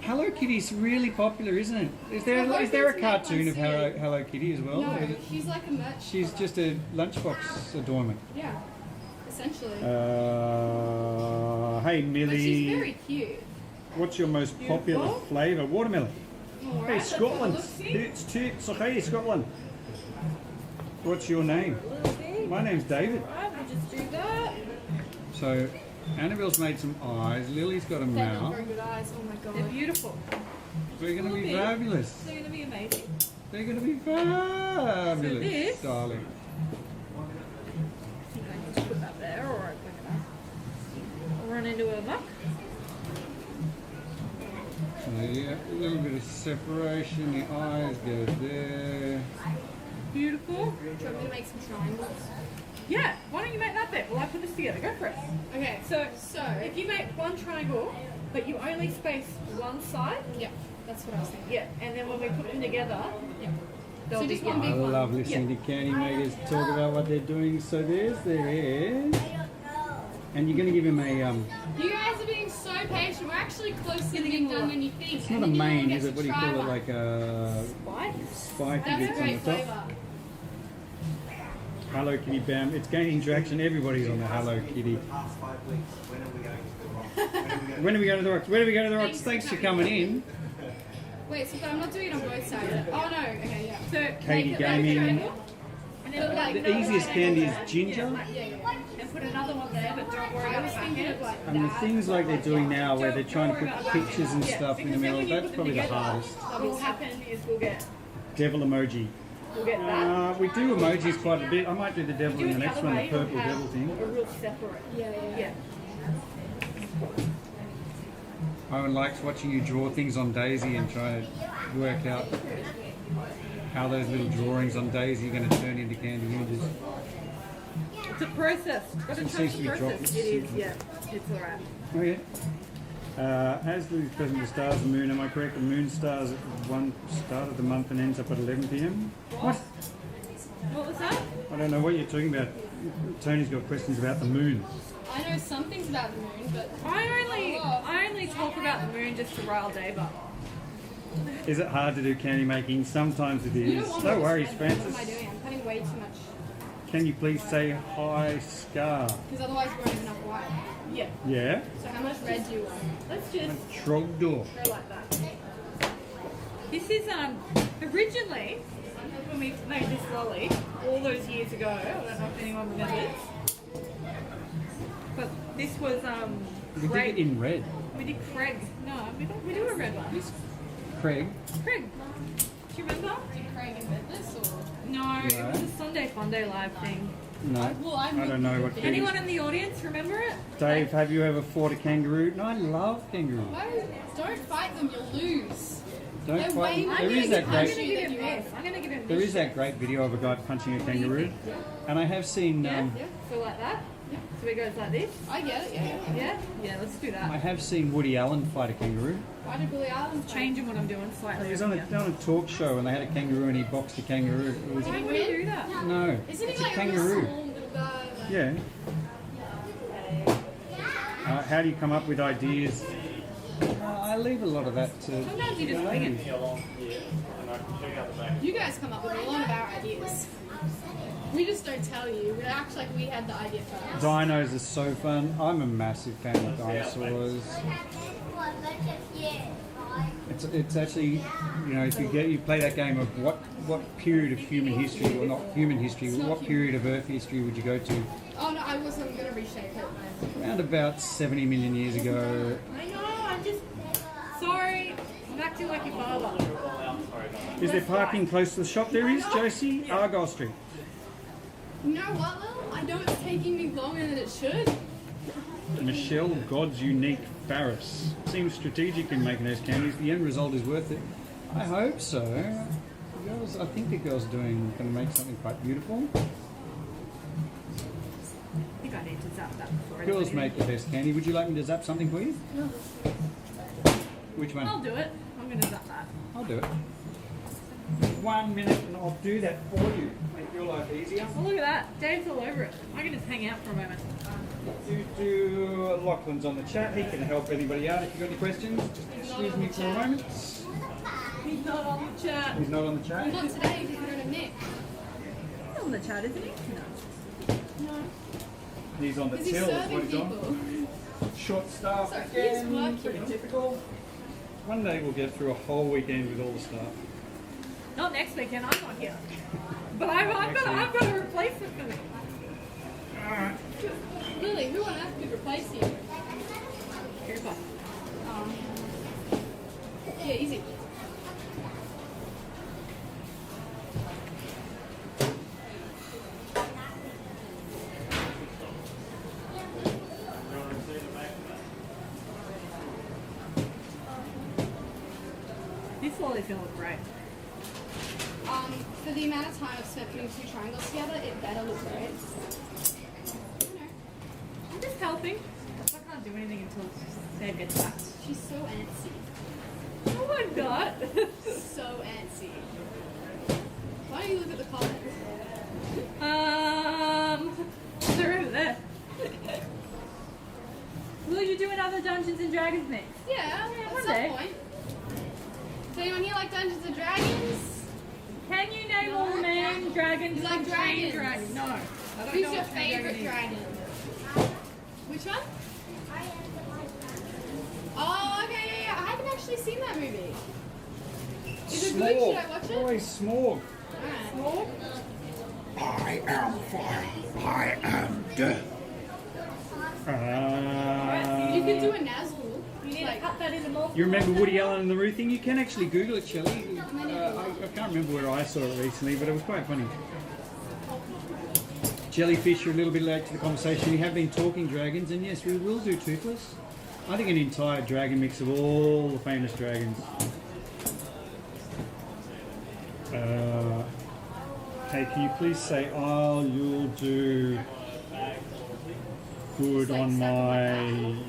Speaker 2: Hello Kitty's really popular, isn't it? Is there a cartoon of Hello Kitty as well?
Speaker 1: No,
Speaker 2: Or is it-
Speaker 1: she's like a merch.
Speaker 2: She's just a lunchbox adornment.
Speaker 1: Yeah, essentially.
Speaker 2: Hey
Speaker 1: But
Speaker 2: Millie,
Speaker 1: she's very cute.
Speaker 2: what's your most popular flavour? Watermelon. Hey
Speaker 1: Alright.
Speaker 2: Scotland, it's tits. Okay, Scotland. What's your name? My name's David.
Speaker 3: Alright, we'll just do that.
Speaker 2: So Annabelle's made some eyes. Lily's got a
Speaker 1: They're not
Speaker 2: mouth.
Speaker 1: very good eyes. Oh my
Speaker 3: They're
Speaker 1: god.
Speaker 3: beautiful.
Speaker 2: They're going to be
Speaker 3: Little bit.
Speaker 2: fabulous.
Speaker 3: They're going to be amazing.
Speaker 2: They're going to be fabulous,
Speaker 3: So this-
Speaker 2: darling.
Speaker 3: I can just put that there, alright, we're going to run into a muck.
Speaker 2: So yeah, a little bit of separation. The eyes go there.
Speaker 3: Beautiful.
Speaker 1: Do you want me to make some triangles?
Speaker 3: Yeah, why don't you make that bit while I put this together? Go for it.
Speaker 1: Okay.
Speaker 3: So,
Speaker 1: So,
Speaker 3: if you make one triangle, but you only space one side,
Speaker 1: yeah, that's what I was thinking.
Speaker 3: yeah, and then when we put them together,
Speaker 1: Yeah.
Speaker 3: they'll
Speaker 1: So
Speaker 3: be
Speaker 1: just one
Speaker 2: I
Speaker 1: big one.
Speaker 2: love listening to candy makers talk about what they're doing. So there is. And you're going to give him a
Speaker 1: You guys are being so location. We're actually closer to being done than you think.
Speaker 2: It's not a main, is it? What do you call it? Like a spike
Speaker 1: That's a
Speaker 2: bits on
Speaker 1: great
Speaker 2: the top.
Speaker 1: flavour.
Speaker 2: Hello Kitty Bam. It's gaining traction. Everybody's on the Hello Kitty.
Speaker 5: Past 5 weeks, when are we going to the rock?
Speaker 2: When are we going to the rocks? When are we going to the rocks? Thanks for coming in.
Speaker 1: Wait, so but I'm not doing it on both sides. Oh no, okay, yeah. So
Speaker 2: Katie
Speaker 1: make it
Speaker 2: Gaming.
Speaker 1: triangle.
Speaker 3: And then like
Speaker 2: The easiest candy is ginger.
Speaker 3: and put another one there, but don't worry
Speaker 1: I
Speaker 3: about
Speaker 1: was
Speaker 3: the
Speaker 1: thinking
Speaker 3: back
Speaker 1: of like
Speaker 2: And the
Speaker 1: that.
Speaker 2: things like they're doing now where they're trying to put pictures and stuff in the middle, that's probably the hardest.
Speaker 3: What will happen is we'll get
Speaker 2: Devil emoji.
Speaker 3: that.
Speaker 2: We do emojis quite a bit. I might do the devil
Speaker 3: Do
Speaker 2: in
Speaker 3: it
Speaker 2: the
Speaker 3: the
Speaker 2: next
Speaker 3: other
Speaker 2: one, the
Speaker 3: way, you'll
Speaker 2: purple
Speaker 3: have
Speaker 2: devil thing.
Speaker 3: a real separate.
Speaker 1: Yeah.
Speaker 2: Owen likes watching you draw things on Daisy and try to work out how those little drawings on Daisy are going to turn into candy images.
Speaker 3: It's a process. Got to
Speaker 2: It
Speaker 3: trust
Speaker 2: seems to
Speaker 3: the
Speaker 2: be
Speaker 3: process.
Speaker 2: dropped.
Speaker 3: It is, yeah. It's alright.
Speaker 2: Oh yeah. As the present the stars and moon, am I correct? The moon stars at one start of the month and ends up at 11 p.m. What?
Speaker 3: What was that?
Speaker 2: I don't know what you're talking about. Tony's got questions about the moon.
Speaker 1: I know some things about the moon, but
Speaker 3: I only talk about the moon just to rile Dave up.
Speaker 2: Is it hard to do candy making? Sometimes it
Speaker 1: you
Speaker 2: is.
Speaker 1: don't want
Speaker 2: No
Speaker 1: to
Speaker 2: worries,
Speaker 1: spend- What am I
Speaker 2: Francis.
Speaker 1: doing? I'm putting way too much
Speaker 2: Can you please say hi, Scar?
Speaker 1: because otherwise we won't have enough white.
Speaker 3: Yeah.
Speaker 2: Yeah?
Speaker 1: So how much red do you want?
Speaker 3: Let's just
Speaker 2: Trogdor.
Speaker 3: go like that. This is originally when we made this lolly all those years ago. I don't know if anyone remembers. But this was
Speaker 2: We did
Speaker 3: Craig.
Speaker 2: it in red.
Speaker 3: We did Craig. No, we do a red one.
Speaker 2: Craig.
Speaker 3: Craig. Do you remember?
Speaker 1: Did Craig invent this or?
Speaker 3: No, it was a Sunday Fun Day live thing.
Speaker 2: No.
Speaker 1: Well,
Speaker 2: I don't know what it is.
Speaker 3: Anyone in the audience remember it?
Speaker 2: Dave, have you ever fought a kangaroo? No, I love kangaroos.
Speaker 1: Don't fight them, you'll lose.
Speaker 2: Don't
Speaker 1: They're
Speaker 2: fight.
Speaker 1: way
Speaker 2: There
Speaker 1: more
Speaker 2: is that
Speaker 1: I'm
Speaker 2: great.
Speaker 1: gonna give him
Speaker 3: this. I'm gonna give him
Speaker 2: There
Speaker 3: this.
Speaker 2: is that great video of a guy punching a kangaroo, and I have seen.
Speaker 3: Yeah. So like that. So it goes like this.
Speaker 1: I get it, yeah.
Speaker 3: Yeah. Yeah. Let's do
Speaker 2: I
Speaker 3: that.
Speaker 2: have seen Woody Allen fight a kangaroo.
Speaker 1: Why did Billy Allen fight?
Speaker 3: Changing what I'm doing slightly.
Speaker 2: He was on a talk show, and they had a kangaroo, and he boxed a kangaroo. It was,
Speaker 3: Why would you do that?
Speaker 2: no,
Speaker 1: Isn't
Speaker 2: it's
Speaker 1: he
Speaker 2: a
Speaker 1: like a real
Speaker 2: kangaroo.
Speaker 1: small little guy? Like,
Speaker 2: Yeah. How do you come up with ideas? I leave a lot of that to
Speaker 3: Sometimes you just wing it.
Speaker 1: You guys come up with a lot of our ideas. We just don't tell you. We act like we had the idea first.
Speaker 2: Dinos are so fun. I'm a massive fan of dinosaurs. It's actually, you know, if you play that game of what period of human history, or not human history, what period of Earth history would you go to?
Speaker 1: Oh no, I wasn't going to reshape it.
Speaker 2: Around about 70 million years ago.
Speaker 3: I know. I'm just sorry. I'm acting like your father.
Speaker 2: Is there parking close to the shop? There is, Josie. Argyle Street.
Speaker 1: You know what, Lil? I know it's taking me longer than it should.
Speaker 2: Michelle God's Unique Farris. Seems strategic in making those candies. The end result is worth it. I hope so. The girls, I think the girls going to make something quite beautiful.
Speaker 3: I think I need to zap that before I do
Speaker 2: Girls
Speaker 3: anything.
Speaker 2: make the best candy. Would you like me to zap something for you?
Speaker 1: No.
Speaker 2: Which one?
Speaker 3: I'll do it. I'm gonna zap that.
Speaker 2: I'll do it. 1 minute and I'll do that for you. Make your life easier.
Speaker 3: Oh, look at that. Dave's all over it. I can just hang out for a moment.
Speaker 2: Lachlan's on the chat. He can help anybody out if you've got any questions. Just excuse me for a moment.
Speaker 3: He's not on the chat.
Speaker 2: He's not on the
Speaker 1: He's
Speaker 2: chat.
Speaker 1: on today because we're in a mix.
Speaker 3: He's on the chat, isn't he? No.
Speaker 1: No.
Speaker 2: He's on the
Speaker 1: Is he
Speaker 2: till. Is what
Speaker 1: serving
Speaker 2: he's on.
Speaker 1: people?
Speaker 2: Short staff
Speaker 1: Sorry,
Speaker 2: again.
Speaker 1: he's working.
Speaker 2: Pretty typical. One day we'll get through a whole weekend with all the staff.
Speaker 3: Not next weekend. I'm not here. But I've got a replacement for me.
Speaker 1: Lily, who on earth could replace you?
Speaker 3: Cooper.
Speaker 1: Yeah, easy.
Speaker 3: This lolly's gonna look great.
Speaker 1: For the amount of time I've spent putting two triangles together, it better look great.
Speaker 3: I'm just helping. I can't do anything until Dave gets back.
Speaker 1: She's so antsy.
Speaker 3: Oh my god.
Speaker 1: So antsy. Why don't you look at the comments?
Speaker 3: They're over there. Will you do another Dungeons and Dragons mix?
Speaker 1: Yeah, at
Speaker 3: one
Speaker 1: some
Speaker 3: day.
Speaker 1: point. Does anyone here like Dungeons and Dragons?
Speaker 3: Can you name all the main dragons?
Speaker 1: You like
Speaker 3: from Train
Speaker 1: dragons?
Speaker 3: Dragon? No. I don't
Speaker 1: Who's
Speaker 3: know
Speaker 1: your
Speaker 3: what Train
Speaker 1: favorite
Speaker 3: Dragon is.
Speaker 1: dragon? Which one? Oh, okay, yeah. I haven't actually seen that movie. Is it good? Should I watch it?
Speaker 2: Always Smorg.
Speaker 1: Alright.
Speaker 6: I am fire. I am death.
Speaker 1: You can do a Nazgul.
Speaker 3: You need
Speaker 1: Like,
Speaker 3: to cut that into multiple.
Speaker 2: You remember Woody Allen and the Roo thing? You can actually Google it, Shelley. I can't remember where I saw it recently, but it was quite funny. Jellyfish are a little bit late to the conversation. We have been talking dragons, and yes, we will do Toothless. I think an entire dragon mix of all the famous dragons. Hey, can you please say, "Oh, you'll do good on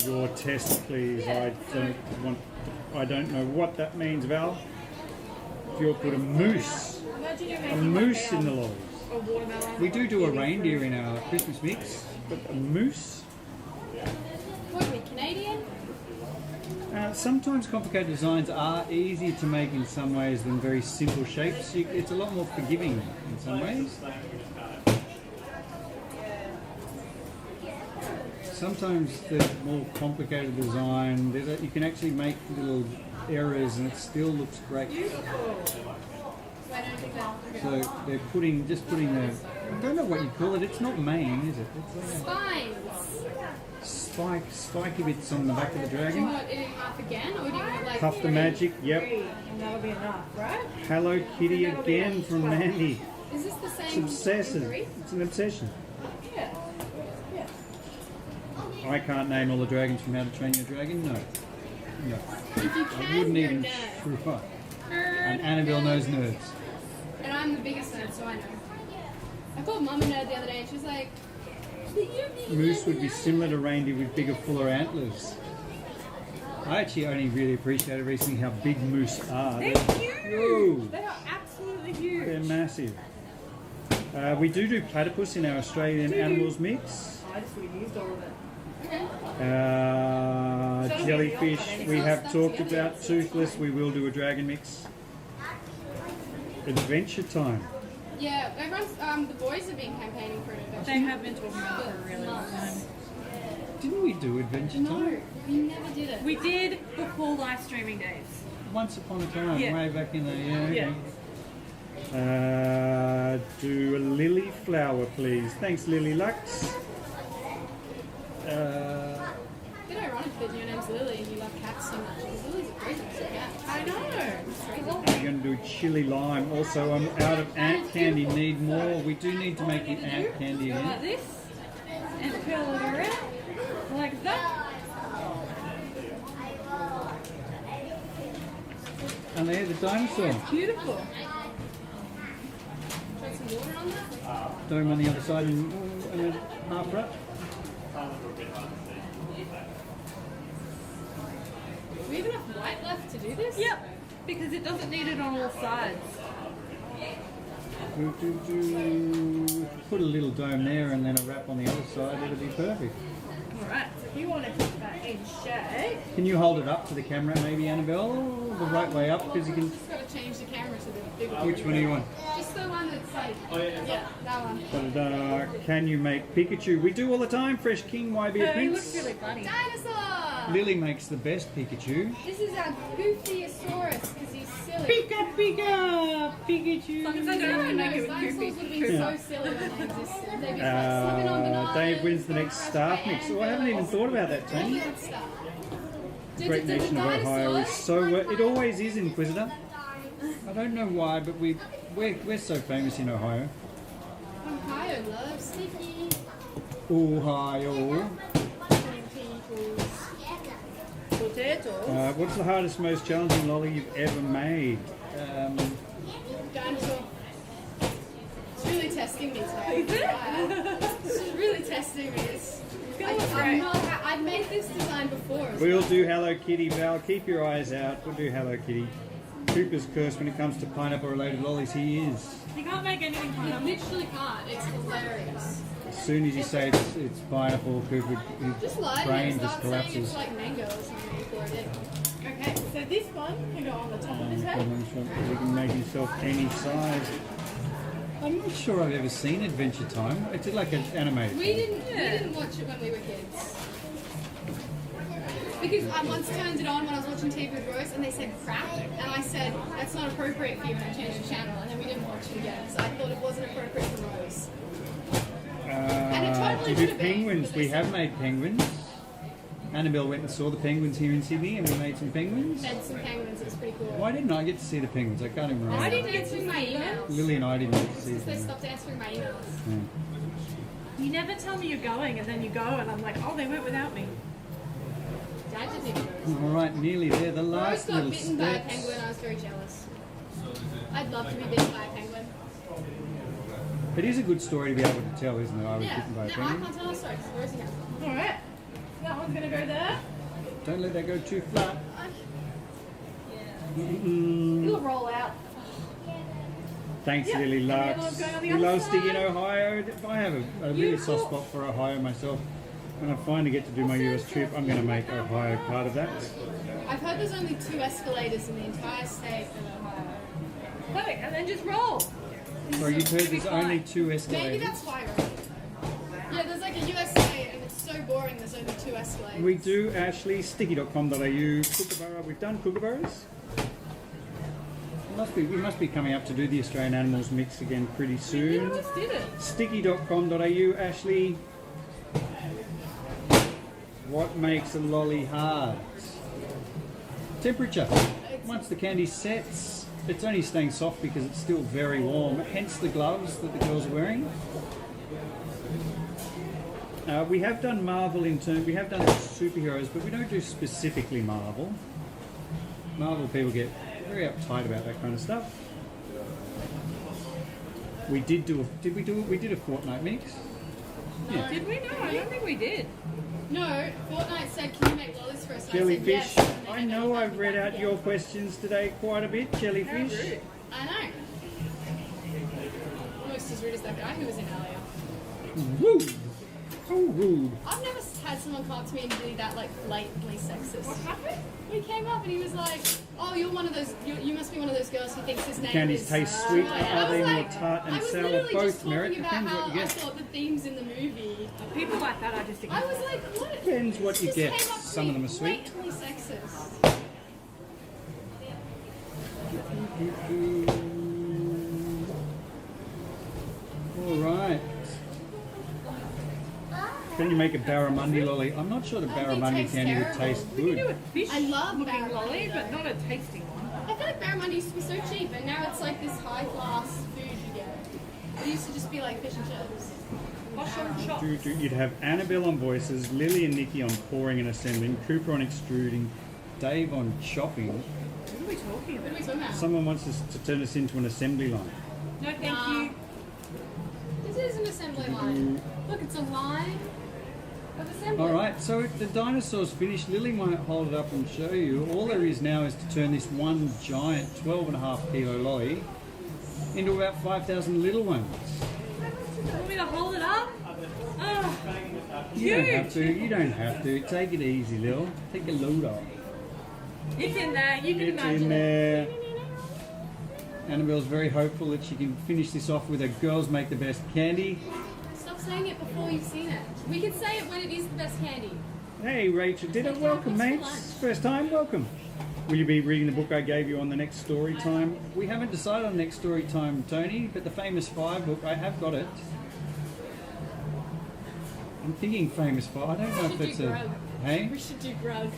Speaker 2: your test, please"? I don't know what that means, Val. If you'll put a moose
Speaker 3: Imagine you're
Speaker 2: a
Speaker 3: making
Speaker 2: moose
Speaker 3: like
Speaker 2: in the lollies.
Speaker 3: a watermelon.
Speaker 2: We do a reindeer in our Christmas mix, but a moose.
Speaker 1: what are we, Canadian?
Speaker 2: Sometimes complicated designs are easier to make in some ways than very simple shapes. It's a lot more forgiving in some ways. Sometimes the more complicated design, you can actually make little errors and it still looks great.
Speaker 1: Why don't I think that?
Speaker 2: So they're putting the, I don't know what you call it, it's not mane, is it? It's
Speaker 1: Spines.
Speaker 2: spiky bits on the back of the
Speaker 1: Do you
Speaker 2: dragon.
Speaker 1: want it in half again, or do you want like
Speaker 2: Puff the
Speaker 1: three?
Speaker 2: magic, yep.
Speaker 3: And that'll be enough, right?
Speaker 2: Hello Kitty again from Mandy.
Speaker 1: Is this the
Speaker 2: It's
Speaker 1: same?
Speaker 2: obsessive.
Speaker 1: three?
Speaker 2: It's an obsession.
Speaker 3: Yeah.
Speaker 2: I can't name all the dragons from How to Train Your Dragon. No.
Speaker 1: If you
Speaker 2: I
Speaker 1: can,
Speaker 2: wouldn't
Speaker 1: you're
Speaker 2: even
Speaker 1: dead.
Speaker 2: try. And Annabelle knows nerds.
Speaker 1: And I'm the biggest nerd, so I know. I called Mum a nerd the other day, and she was like,
Speaker 2: Moose would be similar to reindeer with bigger, fuller antlers. I actually only really appreciated recently how big moose are.
Speaker 3: They're huge!
Speaker 2: Huge.
Speaker 3: They are absolutely
Speaker 2: They're
Speaker 3: huge.
Speaker 2: massive. We do platypus in our Australian animals mix.
Speaker 3: I just would have used all of it.
Speaker 2: Jellyfish, we have talked about. Toothless, we will do a dragon mix. Adventure time.
Speaker 1: yeah, everyone's, the boys have been campaigning for an
Speaker 3: They
Speaker 1: adventure.
Speaker 3: have been talking about it for a really long time.
Speaker 2: Didn't we do Adventure
Speaker 1: No,
Speaker 2: time?
Speaker 1: we never did it.
Speaker 3: We did before live streaming days.
Speaker 2: Once upon a time,
Speaker 3: Yeah.
Speaker 2: way back in the
Speaker 3: Yeah.
Speaker 2: do a lily flower, please. Thanks, Lily Lux.
Speaker 1: It's a bit ironic that your name's Lily and you love cats so much. Because Lily's a great cat.
Speaker 3: I know.
Speaker 2: I'm going to do chili lime. Also, I'm out of ant candy. Need more. We do need to make the ant candy
Speaker 3: Go like
Speaker 2: again.
Speaker 3: this and curl it around like that.
Speaker 2: And there's the dinosaur.
Speaker 3: Beautiful.
Speaker 1: Put some water on that.
Speaker 2: Dome on the other side and then half wrap.
Speaker 1: Do we have enough white left to do this?
Speaker 3: Yep. Because it doesn't need it on all sides.
Speaker 2: Put a little dome there and then a wrap on the other side. It'll be perfect.
Speaker 3: Alright, so if you want to keep that in shape.
Speaker 2: Can you hold it up to the camera, maybe, Annabelle? The right way up, because you can.
Speaker 1: Just gotta change the camera to the big one.
Speaker 2: Which one do you want?
Speaker 1: Just the one that's like, yeah, that one.
Speaker 2: Da-da-da. Can you make Pikachu? We do all the time. Fresh King, why be a
Speaker 3: He looks
Speaker 2: prince?
Speaker 3: really funny.
Speaker 1: Dinosaur!
Speaker 2: Lily makes the best Pikachu.
Speaker 1: This is our Goofyosaurus because he's silly.
Speaker 2: Pika, Pika, Pikachu.
Speaker 3: Sometimes I don't
Speaker 1: No,
Speaker 3: have to make
Speaker 1: no,
Speaker 3: it
Speaker 1: dinosaurs would have been
Speaker 2: Yeah.
Speaker 1: so silly when they existed. They'd be like slipping on bananas.
Speaker 2: Dave wins the next staff mix. Oh, I haven't even thought about that,
Speaker 1: All
Speaker 2: Tony.
Speaker 1: that stuff.
Speaker 2: Great nation of Ohio is so. It always is, Inquisitor. I don't know why, but we're so famous in Ohio.
Speaker 1: Ohio loves sticky.
Speaker 2: Ohio.
Speaker 3: Potatoes.
Speaker 2: What's the hardest, most challenging lolly you've ever made?
Speaker 1: Dinosaur. It's really testing me today.
Speaker 3: Is it?
Speaker 1: It's really testing me. I've made this design before. as
Speaker 2: We'll
Speaker 1: well.
Speaker 2: do Hello Kitty, Val. Keep your eyes out. We'll do Hello Kitty. Cooper's curse when it comes to pineapple-related lollies. He is.
Speaker 3: You can't make anything
Speaker 1: You
Speaker 3: pineapple.
Speaker 1: literally can't. It's hilarious.
Speaker 2: As soon as you say it's pineapple, Cooper,
Speaker 1: Just
Speaker 2: his
Speaker 1: lie to
Speaker 2: brain
Speaker 1: me.
Speaker 2: just
Speaker 1: Start saying
Speaker 2: collapses.
Speaker 1: it's like mango or something before it is.
Speaker 3: Okay, so this one can go on the top of his head.
Speaker 2: He can make himself any size. I'm not sure I've ever seen Adventure Time. It's like an animated.
Speaker 1: We didn't watch it when we were kids. Because I once turned it on when I was watching TV with Rose and they said crap and I said that's not appropriate for you and I changed the channel and then we didn't watch it again because I thought it wasn't appropriate for Rose. And it totally
Speaker 2: to
Speaker 1: should
Speaker 2: do
Speaker 1: have been,
Speaker 2: penguins,
Speaker 1: but they
Speaker 2: we
Speaker 1: said-
Speaker 2: have made penguins. Annabelle went and saw the penguins here in Sydney and we made some penguins.
Speaker 1: Fed some penguins, it was pretty cool.
Speaker 2: Why didn't I get to see the penguins? I can't even remember.
Speaker 1: I didn't answering my emails.
Speaker 2: Lily and I didn't get to see
Speaker 1: Because they
Speaker 2: them.
Speaker 1: stopped answering my emails.
Speaker 2: Yeah.
Speaker 3: You never tell me you're going, and then you go, and I'm like, oh, they went without me.
Speaker 1: Dad didn't even notice.
Speaker 2: All right, nearly there. The
Speaker 1: Rose
Speaker 2: last
Speaker 1: got
Speaker 2: little
Speaker 1: bitten by a
Speaker 2: steps.
Speaker 1: penguin, I was very jealous. I'd love to be bitten by a penguin.
Speaker 2: It is a good story to be able to tell, isn't it? I was
Speaker 1: Yeah,
Speaker 2: bitten by a
Speaker 1: no, I
Speaker 2: penguin.
Speaker 1: can't tell a story because Rosie has one.
Speaker 3: All right, that one's gonna go there.
Speaker 2: Don't let that go too flat.
Speaker 3: It'll roll out.
Speaker 2: Thanks,
Speaker 3: Yeah,
Speaker 2: Lily
Speaker 3: and then
Speaker 2: Lux.
Speaker 3: I'll go on the
Speaker 2: We
Speaker 3: other
Speaker 2: love Stig in
Speaker 3: side.
Speaker 2: Ohio. I have a really soft spot for Ohio myself. When I finally get to do my US trip, I'm going to make Ohio part of that.
Speaker 1: I've heard there's only 2 escalators in the entire state of Ohio.
Speaker 3: Perfect, and then just roll.
Speaker 2: So you've heard there's only 2
Speaker 1: Maybe
Speaker 2: escalators.
Speaker 1: that's why. Right? Yeah, there's like a USA and it's so boring there's only 2 escalators.
Speaker 2: We do, Ashley, sticky.com.au, Kookaburra. We've done kookaburras. We must be coming up to do the Australian Animals Mix again pretty
Speaker 3: You
Speaker 2: soon.
Speaker 3: just did it.
Speaker 2: Sticky.com.au, Ashley. What makes a lolly hard? Temperature. Once the candy sets, it's only staying soft because it's still very warm, hence the gloves that the girls are wearing. We have done Marvel we have done superheroes, but we don't do specifically Marvel. Marvel people get very uptight about that kind of stuff. We did we do it? We did a fortnight mix. Yeah.
Speaker 3: Did we? No, I don't think we did.
Speaker 1: No, Fortnite said, can you make lollies for us? And
Speaker 2: Jellyfish.
Speaker 1: I said, yes.
Speaker 2: I know I've read out your questions today quite a bit, Jellyfish.
Speaker 1: I know. Almost as rude as that guy who was in earlier.
Speaker 2: Rude. So rude.
Speaker 1: I've never had someone come up to me and be that like blatantly sexist. What happened? He came up and he was like, "Oh, you're one of those. You must be one of those girls who thinks his name
Speaker 2: Candies
Speaker 1: is."
Speaker 2: taste sweet, or
Speaker 1: I
Speaker 2: are
Speaker 1: was
Speaker 2: they more
Speaker 1: like,
Speaker 2: tart and
Speaker 1: I was
Speaker 2: sour?
Speaker 1: literally
Speaker 2: Both,
Speaker 1: just
Speaker 2: Merrick.
Speaker 1: talking about
Speaker 2: Depends
Speaker 1: how
Speaker 2: what you
Speaker 1: I
Speaker 2: get.
Speaker 1: thought the themes in the movie.
Speaker 3: People like that, I just ignore.
Speaker 1: I was like, what?
Speaker 2: Depends what you
Speaker 1: Just
Speaker 2: get.
Speaker 1: came up to
Speaker 2: Some
Speaker 1: me
Speaker 2: of them are sweet.
Speaker 1: Blatantly sexist.
Speaker 2: All right. Can you make a barramundi lolly? I'm not sure the barramundi
Speaker 1: tastes
Speaker 2: candy would
Speaker 1: terrible.
Speaker 2: taste
Speaker 3: We can do
Speaker 2: good.
Speaker 3: a fish
Speaker 1: I love
Speaker 3: looking
Speaker 1: barramundi,
Speaker 3: lolly,
Speaker 1: though.
Speaker 3: but not a tasting one.
Speaker 1: I feel like barramundi used to be so cheap, and now it's like this high class food you get. It used to just be like fish and chips.
Speaker 3: Wash and chop.
Speaker 2: You'd have Annabelle on voices, Lily and Nikki on pouring and assembling, Cooper on extruding, Dave on chopping.
Speaker 3: What are we talking
Speaker 1: What are
Speaker 3: about?
Speaker 1: we talking about?
Speaker 2: Someone wants us to turn us into an assembly line.
Speaker 3: No, thank
Speaker 1: Nah.
Speaker 3: you.
Speaker 1: This is an assembly line. Look, it's a line of assembly.
Speaker 2: All right, so the dinosaur's finished. Lily might hold it up and show you. All there is now is to turn this one giant 12.5 kilo lolly into about 5,000 little ones.
Speaker 3: Want me to hold it up? Oh,
Speaker 2: You don't have
Speaker 3: huge.
Speaker 2: to. You don't have to. Take it easy, Lil. Take a load off.
Speaker 3: It's in there. You can
Speaker 2: It's
Speaker 3: imagine
Speaker 2: in
Speaker 3: it.
Speaker 2: there. Annabelle's very hopeful that she can finish this off with a girls make the best candy.
Speaker 1: Stop saying it before you've seen it. We can say it when it is the best candy.
Speaker 2: Hey, Rachel did it. Welcome, mates. First time, welcome. Will you be reading the book I gave you on the next story time? We haven't decided on next story time, Tony, but the Famous Five book, I have got it. I'm thinking Famous Five. I don't know if
Speaker 1: We
Speaker 2: it's
Speaker 1: should do
Speaker 2: a.
Speaker 1: Grug.
Speaker 2: Hey?
Speaker 1: We should do Grug.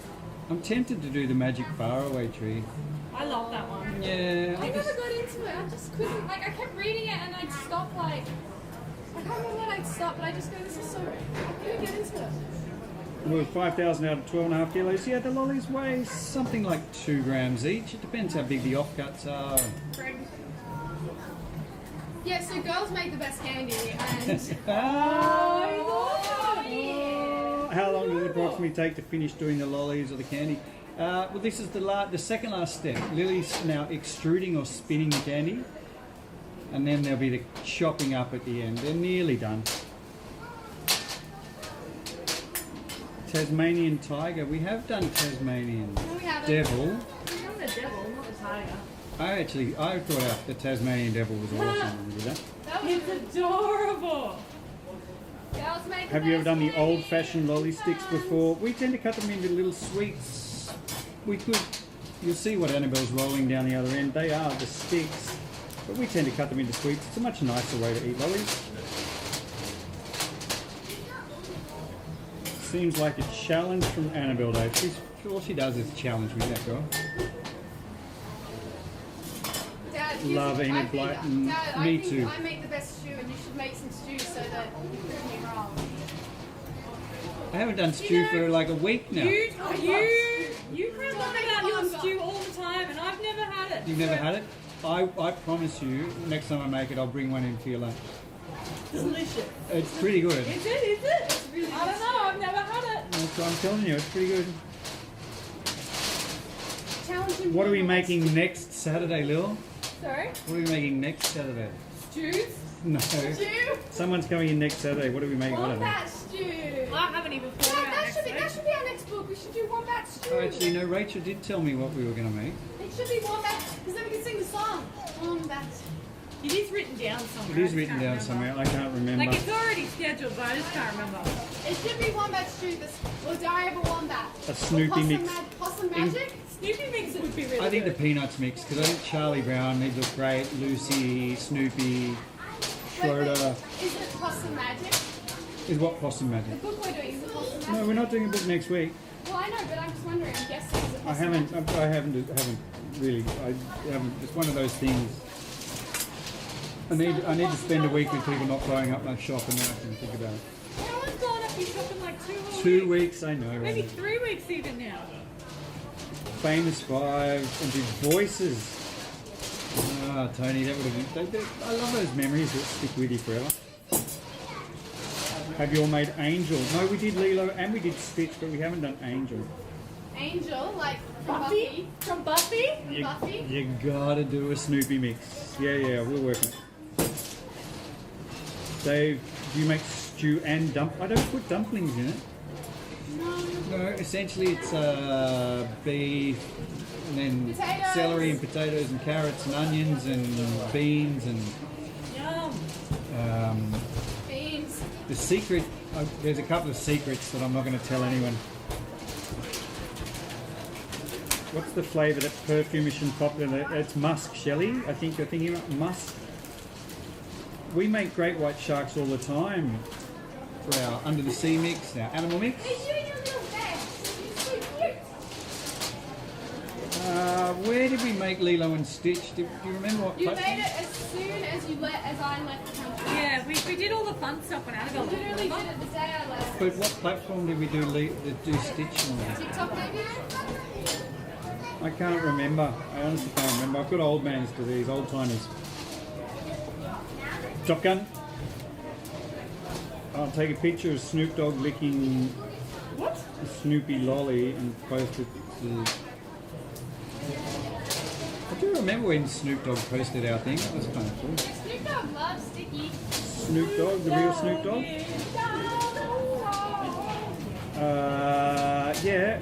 Speaker 2: I'm tempted to do the Magic Faraway Tree.
Speaker 3: I love that one.
Speaker 2: Yeah.
Speaker 1: I never got into it. I just couldn't. Like, I kept reading it and I'd stop. Like, I can't remember when I'd stop, but I just go, "This is so." I couldn't get into it.
Speaker 2: Well, 5,000 out of 12.5 kilos. Yeah, the lollies weigh something like 2 grams each. It depends how big the offcuts are.
Speaker 1: Yeah. So girls make the best candy, and
Speaker 2: How long does it approximately take to finish doing the lollies or the candy? Well, this is the second last step. Lily's now extruding or spinning the candy, and then there'll be the chopping up at the end. They're nearly done. Tasmanian tiger. We have done Tasmanian
Speaker 1: No, we haven't.
Speaker 2: devil.
Speaker 3: I'm the devil, not the tiger.
Speaker 2: I thought the Tasmanian devil was awesome when we did that.
Speaker 1: That was
Speaker 3: It's adorable.
Speaker 1: Girls make the
Speaker 2: Have you ever
Speaker 1: best
Speaker 2: done the
Speaker 1: ladies.
Speaker 2: old-fashioned lolly sticks before? We tend to cut them into little sweets. We could, you'll see what Annabelle's rolling down the other end. They are the sticks, but we tend to cut them into sweets. It's a much nicer way to eat lollies. Seems like a challenge from Annabelle, Dave. All she does is challenge me, that girl.
Speaker 1: Dad,
Speaker 2: Love
Speaker 1: I
Speaker 2: Enid
Speaker 1: think-
Speaker 2: Blyton.
Speaker 1: Dad,
Speaker 2: Me
Speaker 1: I think
Speaker 2: too.
Speaker 1: I make the best stew, and you should make some stew so that you prove me wrong.
Speaker 2: I haven't done stew for like a week now.
Speaker 3: You ramble on about your
Speaker 1: longer.
Speaker 3: stew all the time, and I've never had it.
Speaker 2: You've never had it? I promise you, next time I make it, I'll bring one in for your lunch.
Speaker 3: Delicious.
Speaker 2: It's pretty good.
Speaker 3: Is it? Is it? It's really I don't know. I've never had it.
Speaker 2: That's what I'm telling you, it's pretty good.
Speaker 1: Challenging.
Speaker 2: What are we
Speaker 1: people.
Speaker 2: making next Saturday, Lil?
Speaker 3: Sorry.
Speaker 2: What are we making next Saturday?
Speaker 3: Stews?
Speaker 2: No.
Speaker 1: Stew?
Speaker 2: Someone's coming in next Saturday. What are we making? I don't know.
Speaker 1: Wombat stew.
Speaker 3: I haven't even thought
Speaker 1: Dad,
Speaker 3: about
Speaker 1: that
Speaker 3: next
Speaker 1: should be
Speaker 3: week.
Speaker 1: that should be our next book. We should do wombat stew.
Speaker 2: Oh, actually, no, Rachel did tell me what we were going to make.
Speaker 1: It should be wombat because then we can sing the song. Wombat.
Speaker 3: It is written down somewhere.
Speaker 2: It
Speaker 3: I
Speaker 2: is
Speaker 3: just
Speaker 2: written
Speaker 3: can't
Speaker 2: down
Speaker 3: remember.
Speaker 2: somewhere. I can't remember.
Speaker 3: Like it's already scheduled, but I just can't remember.
Speaker 1: It should be wombat stew. Or Diary of a Wombat.
Speaker 2: A Snoopy
Speaker 1: Or
Speaker 2: mix.
Speaker 1: Possum Magic.
Speaker 3: Snoopy mix would be really
Speaker 2: I think the
Speaker 3: good.
Speaker 2: Peanuts mix, because I think Charlie Brown, he'd look great. Lucy, Snoopy, Schroeder.
Speaker 1: Is it Possum Magic?
Speaker 2: Is what Possum
Speaker 1: The
Speaker 2: Magic?
Speaker 1: book we're doing is it Possum Magic?
Speaker 2: No, we're not doing a book next week.
Speaker 1: Well, I know, but I'm just wondering. I'm guessing is it
Speaker 2: I
Speaker 1: Possum
Speaker 2: haven't
Speaker 1: Magic?
Speaker 2: really. I haven't. It's one of those things. I need to spend a week with people not blowing up my shop, and then I can think about it.
Speaker 3: No one's gone up your shop in like 2 whole
Speaker 2: 2
Speaker 3: weeks.
Speaker 2: weeks, I know.
Speaker 3: Maybe
Speaker 2: Right?
Speaker 3: 3 weeks even now.
Speaker 2: Famous Five and do voices. Ah, Tony, that would have been. I love those memories that stick with you forever. Have you all made Angel? No, we did Lilo and we did Stitch, but we haven't done Angel.
Speaker 1: Angel, like from
Speaker 3: Buffy? From Buffy?
Speaker 2: You,
Speaker 1: Buffy?
Speaker 2: you gotta do a Snoopy mix. Yeah, we'll work on it. Dave, do you make stew and I don't put dumplings in it. No, essentially it's beef and then
Speaker 1: Potatoes.
Speaker 2: celery and potatoes and carrots and onions and beans and
Speaker 3: Yum.
Speaker 1: Beans.
Speaker 2: the secret. There's a couple of secrets that I'm not going to tell anyone. What's the flavour that's perfumish and popular? It's musk, Shelley. I think you're thinking about musk. We make great white sharks all the time for our under the sea mix, our animal mix.
Speaker 1: Hey, you and your little bag. It's so cute.
Speaker 2: Where did we make Lilo and Stitch? Do you remember what?
Speaker 1: You
Speaker 2: platform?
Speaker 1: made it as soon as I left the country.
Speaker 3: Yeah, we did all the fun stuff when Annabelle
Speaker 1: We literally
Speaker 3: left.
Speaker 1: did it the day I left.
Speaker 2: But what platform did we do Stitch on?
Speaker 1: TikTok maybe?
Speaker 2: I can't remember. I honestly can't remember. I've got old man's disease, old timers. Top Gun. I'll take a picture of Snoop Dogg licking
Speaker 3: What?
Speaker 2: a Snoopy lolly and post it to. I do remember when Snoop Dogg posted our thing. That was kind of cool.
Speaker 1: Snoop Dogg loves Sticky.
Speaker 2: Snoop Dogg, the real Snoop Dogg. Yeah.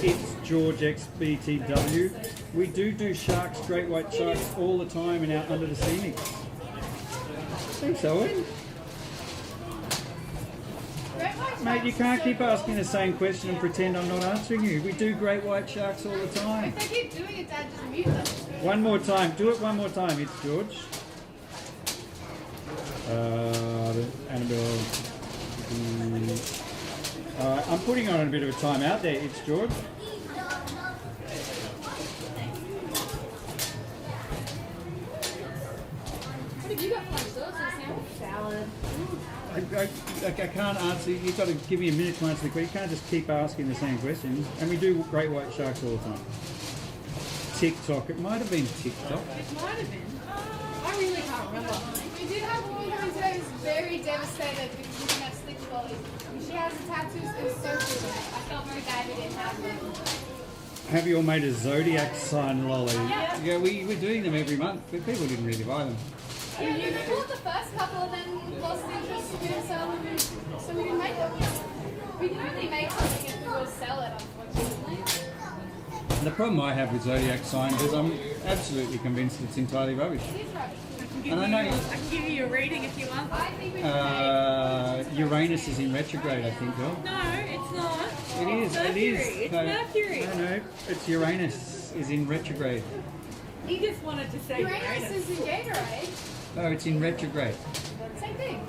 Speaker 2: It's George XBTW. We do sharks, great white sharks, all the time in our under the sea mix. Thanks, Owen. Mate, you can't keep asking the same question and pretend I'm not answering you. We do great white sharks all the time.
Speaker 1: If they keep doing it, Dad, just mute them.
Speaker 2: One more time. Do it one more time. It's George. Annabelle. I'm putting on a bit of a time out there. It's George.
Speaker 1: What have you got for lunch? Those are sandwich? Salad.
Speaker 2: I can't answer. You've got to give me a minute to answer the question. You can't just keep asking the same questions. And we do great white sharks all the time. TikTok. It might have been TikTok.
Speaker 3: It might have been. I really can't remember.
Speaker 1: We did have a woman who today who's very devastated because we didn't have sticky lollies. And she has the tattoos. It was so cool. I felt very bad we didn't have them.
Speaker 2: Have you all made a zodiac sign lolly? Yeah, we're doing them every month, but people didn't really buy them.
Speaker 1: You bought the first couple and then lost interest in so we didn't make them. We didn't
Speaker 2: The problem I have with zodiac signs is I'm absolutely convinced it's entirely rubbish.
Speaker 1: It is rubbish.
Speaker 2: And I know
Speaker 3: I can give you a reading if you want.
Speaker 1: I think we should
Speaker 2: Uranus is in retrograde, I think, though.
Speaker 3: No, it's not.
Speaker 2: It is, it
Speaker 3: Mercury.
Speaker 2: is.
Speaker 3: It's
Speaker 2: No,
Speaker 3: Mercury.
Speaker 2: No, it's Uranus is in retrograde.
Speaker 3: He just wanted to say
Speaker 1: Uranus is in Gatorade.
Speaker 2: No, it's in retrograde,
Speaker 1: Same thing.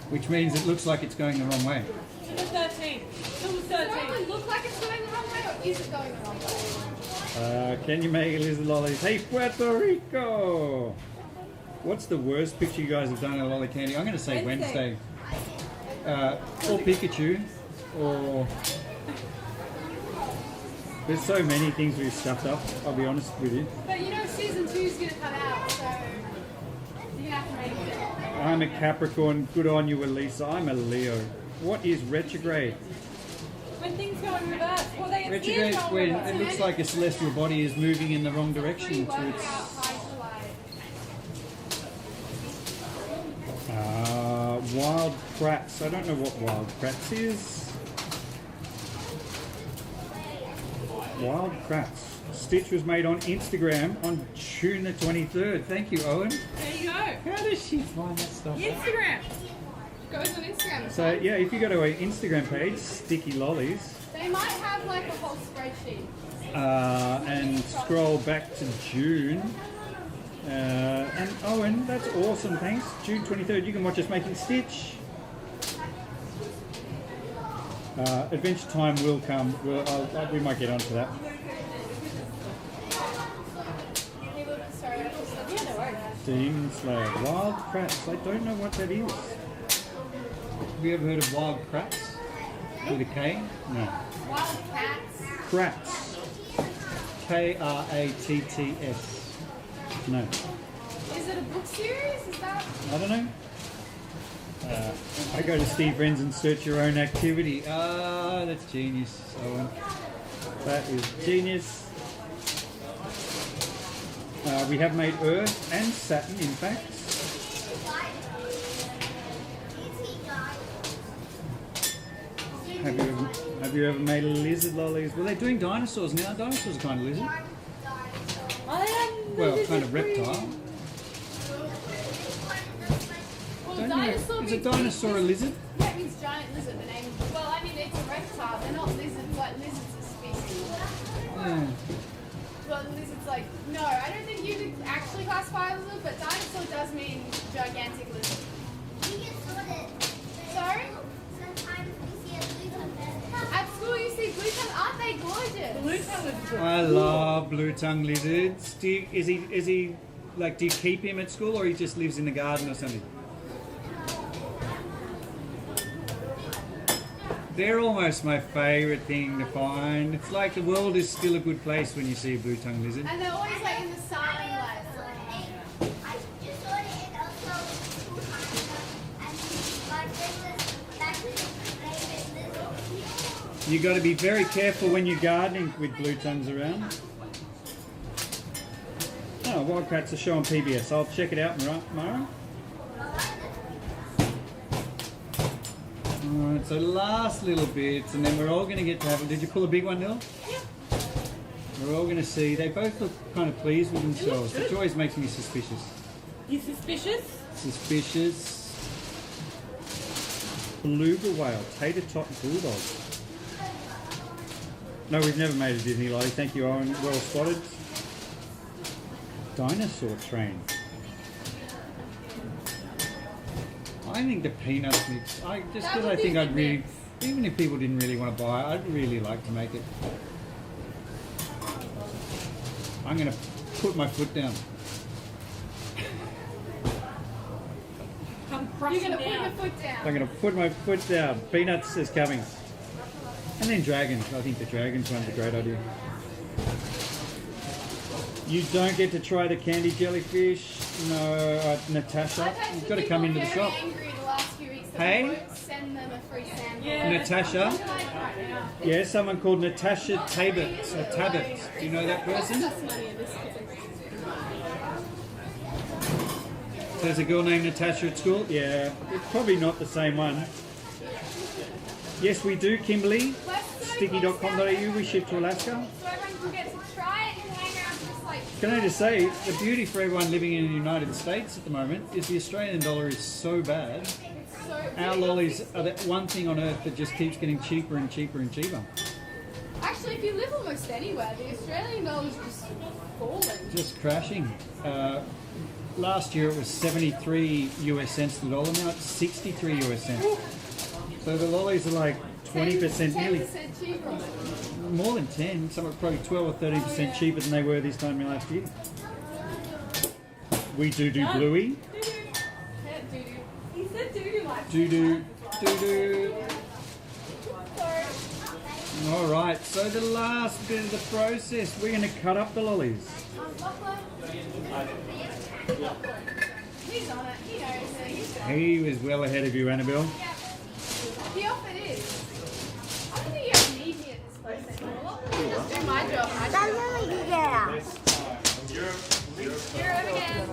Speaker 2: which means it looks like it's going the wrong way.
Speaker 3: To the 13th. Till the
Speaker 1: Does it
Speaker 3: 13th.
Speaker 1: only look like it's going the wrong way, or is it going the wrong way?
Speaker 2: Can you make a lizard lollies? Hey, Puerto Rico! What's the worst picture you guys have done of lolly candy? I'm going to say Wednesday. Or Pikachu, or... There's so many things we've stuffed up, I'll be honest with you.
Speaker 1: But you know, season 2 is going to come out, so you're going to have to make it.
Speaker 2: I'm a Capricorn, good on you, Elisa. I'm a Leo. What is retrograde?
Speaker 3: When things go in reverse. Well, they appear
Speaker 2: Retrograde
Speaker 3: to
Speaker 2: is
Speaker 3: go
Speaker 2: when
Speaker 3: in reverse.
Speaker 2: it looks like a celestial body is moving in the wrong direction to its... Wild Kratts. I don't know what Wild Kratts is. Wild Kratts. Stitch was made on Instagram on June the 23rd. Thank you, Owen.
Speaker 3: There you go.
Speaker 2: How does she find that stuff?
Speaker 3: Instagram.
Speaker 1: Goes on Instagram.
Speaker 2: So yeah, if you go to our Instagram page, Sticky Lollies,
Speaker 1: They might have like a whole spreadsheet.
Speaker 2: and scroll back to June. And Owen, that's awesome, thanks. June 23rd, you can watch us making Stitch. Adventure Time will come. We might get onto that.
Speaker 1: Hey, look, sorry, I just said, yeah, no worries.
Speaker 2: Demon Slayer. Wild Kratts. I don't know what that is. Have you ever heard of Wild Kratts? With a K? No.
Speaker 1: Wild cats.
Speaker 2: Kratts. Kratts. No.
Speaker 1: Is it a book series? Is that?
Speaker 2: I don't know. I go to Steve Renz and search your own activity. Ah, that's genius, Owen. That is genius. We have made Earth and Saturn, in fact. Have you ever made lizard lollies? Well, they're doing dinosaurs now. Dinosaurs are kind of lizard. Well, kind of reptile.
Speaker 1: Well,
Speaker 2: Don't you know?
Speaker 1: dinosaur
Speaker 2: Is a
Speaker 1: means
Speaker 2: dinosaur a lizard?
Speaker 1: Yeah, it means giant lizard. The name. Well, I mean, it's a reptile. They're not lizards. Like lizards are species.
Speaker 2: Yeah.
Speaker 1: Well, lizards like no. I don't think you could actually classify as a lizard, but dinosaur does mean gigantic lizard. Sorry. At school, you see blue tongue. Aren't they gorgeous?
Speaker 3: Blue tongue is good.
Speaker 2: I love blue tongue lizards. Is he like? Do you keep him at school, or he just lives in the garden or something? They're almost my favourite thing to find. It's like the world is still a good place when you see a blue tongue lizard.
Speaker 1: And they're always like in the sun, like.
Speaker 2: You got to be very careful when you're gardening with blue tongues around. Oh, Wild Kratts are show on PBS. I'll check it out, Mara. Alright, so last little bits, and then we're all going to get to have. Did you pull a big one, Nil?
Speaker 1: Yeah.
Speaker 2: We're all going to see. They both look kind of pleased with themselves, which always makes me suspicious.
Speaker 3: You suspicious?
Speaker 2: Suspicious. Beluga whale, tater tot bulldog. No, we've never made a Disney lolly. Thank you, Owen. Well spotted. Dinosaur train. I think the peanuts mix. Just because I think I'd really, even if people didn't really want to buy it, I'd really like to make it. I'm going to put my foot down.
Speaker 3: Come
Speaker 1: You're
Speaker 3: crushing
Speaker 1: gonna put
Speaker 3: down.
Speaker 1: your foot down.
Speaker 2: I'm going to put my foot down. Peanuts is coming. And then dragons. I think the dragons one's a great idea. You don't get to try the candy jellyfish. No, Natasha.
Speaker 1: I've had
Speaker 2: You've
Speaker 1: some
Speaker 2: got to come
Speaker 1: people
Speaker 2: into the
Speaker 1: very
Speaker 2: shop.
Speaker 1: angry the last few weeks that
Speaker 2: Hey?
Speaker 1: we won't send them a free sample.
Speaker 3: Yeah.
Speaker 2: Natasha.
Speaker 1: Like right now.
Speaker 2: Yeah, someone called Natasha Tabit. Tabit. Do you know that person?
Speaker 1: That's money in this case.
Speaker 2: There's a girl named Natasha at school? Yeah, it's probably not the same one. Yes, we do, Kimberly. Sticky.com.au, we ship to Alaska.
Speaker 1: So everyone
Speaker 2: Can I just say, the beauty for everyone living in the United States at the moment is the Australian dollar is so bad.
Speaker 1: It's so
Speaker 2: Our lollies are the one thing on earth that just keeps getting cheaper and cheaper and cheaper.
Speaker 1: Actually, if you live almost anywhere, the Australian dollar is just falling.
Speaker 2: Just crashing. Last year it was 73 US cents to the dollar, now it's 63 US cents. So the lollies are like 20%, nearly
Speaker 1: 10% cheaper.
Speaker 2: more than 10, some are probably 12 or 13% cheaper than they were this time last year. We do bluey.
Speaker 1: Yeah, doo-doo.
Speaker 3: He said doo-doo like
Speaker 2: Doo-doo, doo-doo.
Speaker 1: Sorry.
Speaker 2: Alright, so the last bit of the process, we're going to cut up the lollies.
Speaker 1: He's on it. He knows it. He's on it.
Speaker 2: He was well ahead of you, Annabelle.
Speaker 1: The offer is. I don't think you have need me at this place anymore. Just do my job. You're over again.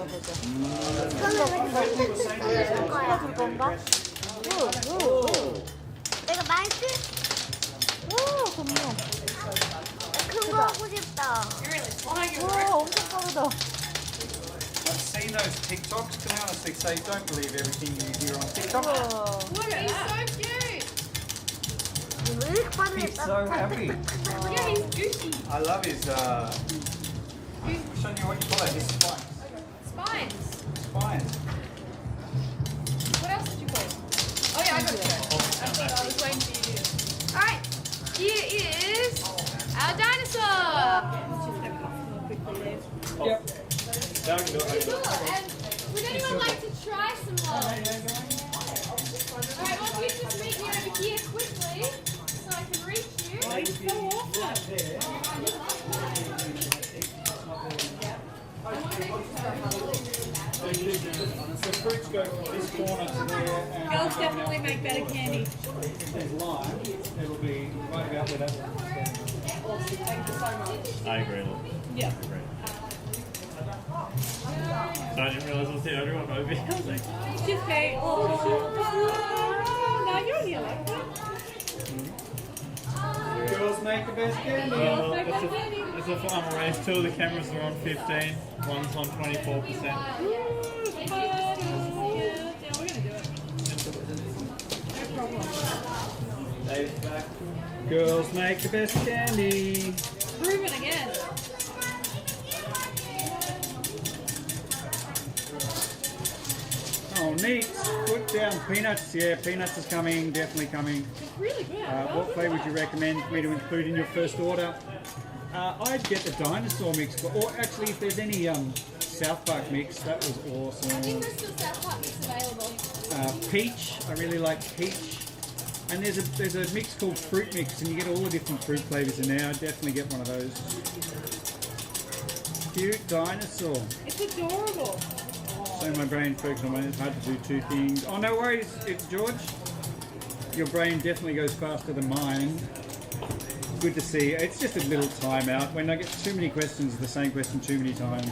Speaker 7: 내가 맛있지? 오, 정말. 큰거 하고 싶다. 와, 엄청 빠르다.
Speaker 2: I've seen those TikToks, can I honestly say, don't believe everything you hear on TikTok.
Speaker 1: Look, he's so cute.
Speaker 7: 왜 이렇게 빠르게
Speaker 2: He's so happy.
Speaker 1: Look at his goosey
Speaker 2: I love his, showing you what you call it, his spines.
Speaker 1: spines.
Speaker 2: Spines.
Speaker 1: What else did you put? Oh yeah, I got it. I thought I was waiting for you. Alright, here is our dinosaur.
Speaker 2: Yep.
Speaker 1: Cool. And would anyone like to try some more? Alright, well, you just meet me over here quickly so I can reach you.
Speaker 3: Oh, he's so awesome.
Speaker 2: The fruits go from this corner to there, and
Speaker 3: Girls definitely make better candy.
Speaker 2: if there's lime, it'll be right about where that one
Speaker 8: I agree. Look.
Speaker 3: Yeah.
Speaker 8: So I didn't realise I was the only one over here. I was like,
Speaker 3: Just say, oh, now you're here like that.
Speaker 2: Girls make the best candy.
Speaker 8: well, it's a final race. Two of the cameras are on 15, one's on 24%.
Speaker 3: Yeah, we're gonna do it. No problem.
Speaker 2: Dave's back. Girls make the best candy.
Speaker 3: Proven again.
Speaker 2: Oh, neat. Put down peanuts. Yeah, peanuts is coming. Definitely coming.
Speaker 3: It's really good.
Speaker 2: What flavour would you recommend me to include in your first order? I'd get the dinosaur mix, or actually, if there's any South Park mix, that was
Speaker 1: I think
Speaker 2: awesome.
Speaker 1: there's still South Park mix available.
Speaker 2: Peach, I really like peach. And there's a mix called fruit mix, and you get all the different fruit flavours in there. I'd definitely get one of those. Cute dinosaur.
Speaker 3: It's adorable.
Speaker 2: So my brain focused on it's hard to do two things. Oh, no worries, it's George. Your brain definitely goes faster than mine. Good to see. It's just a little timeout. When I get too many questions, the same question too many times,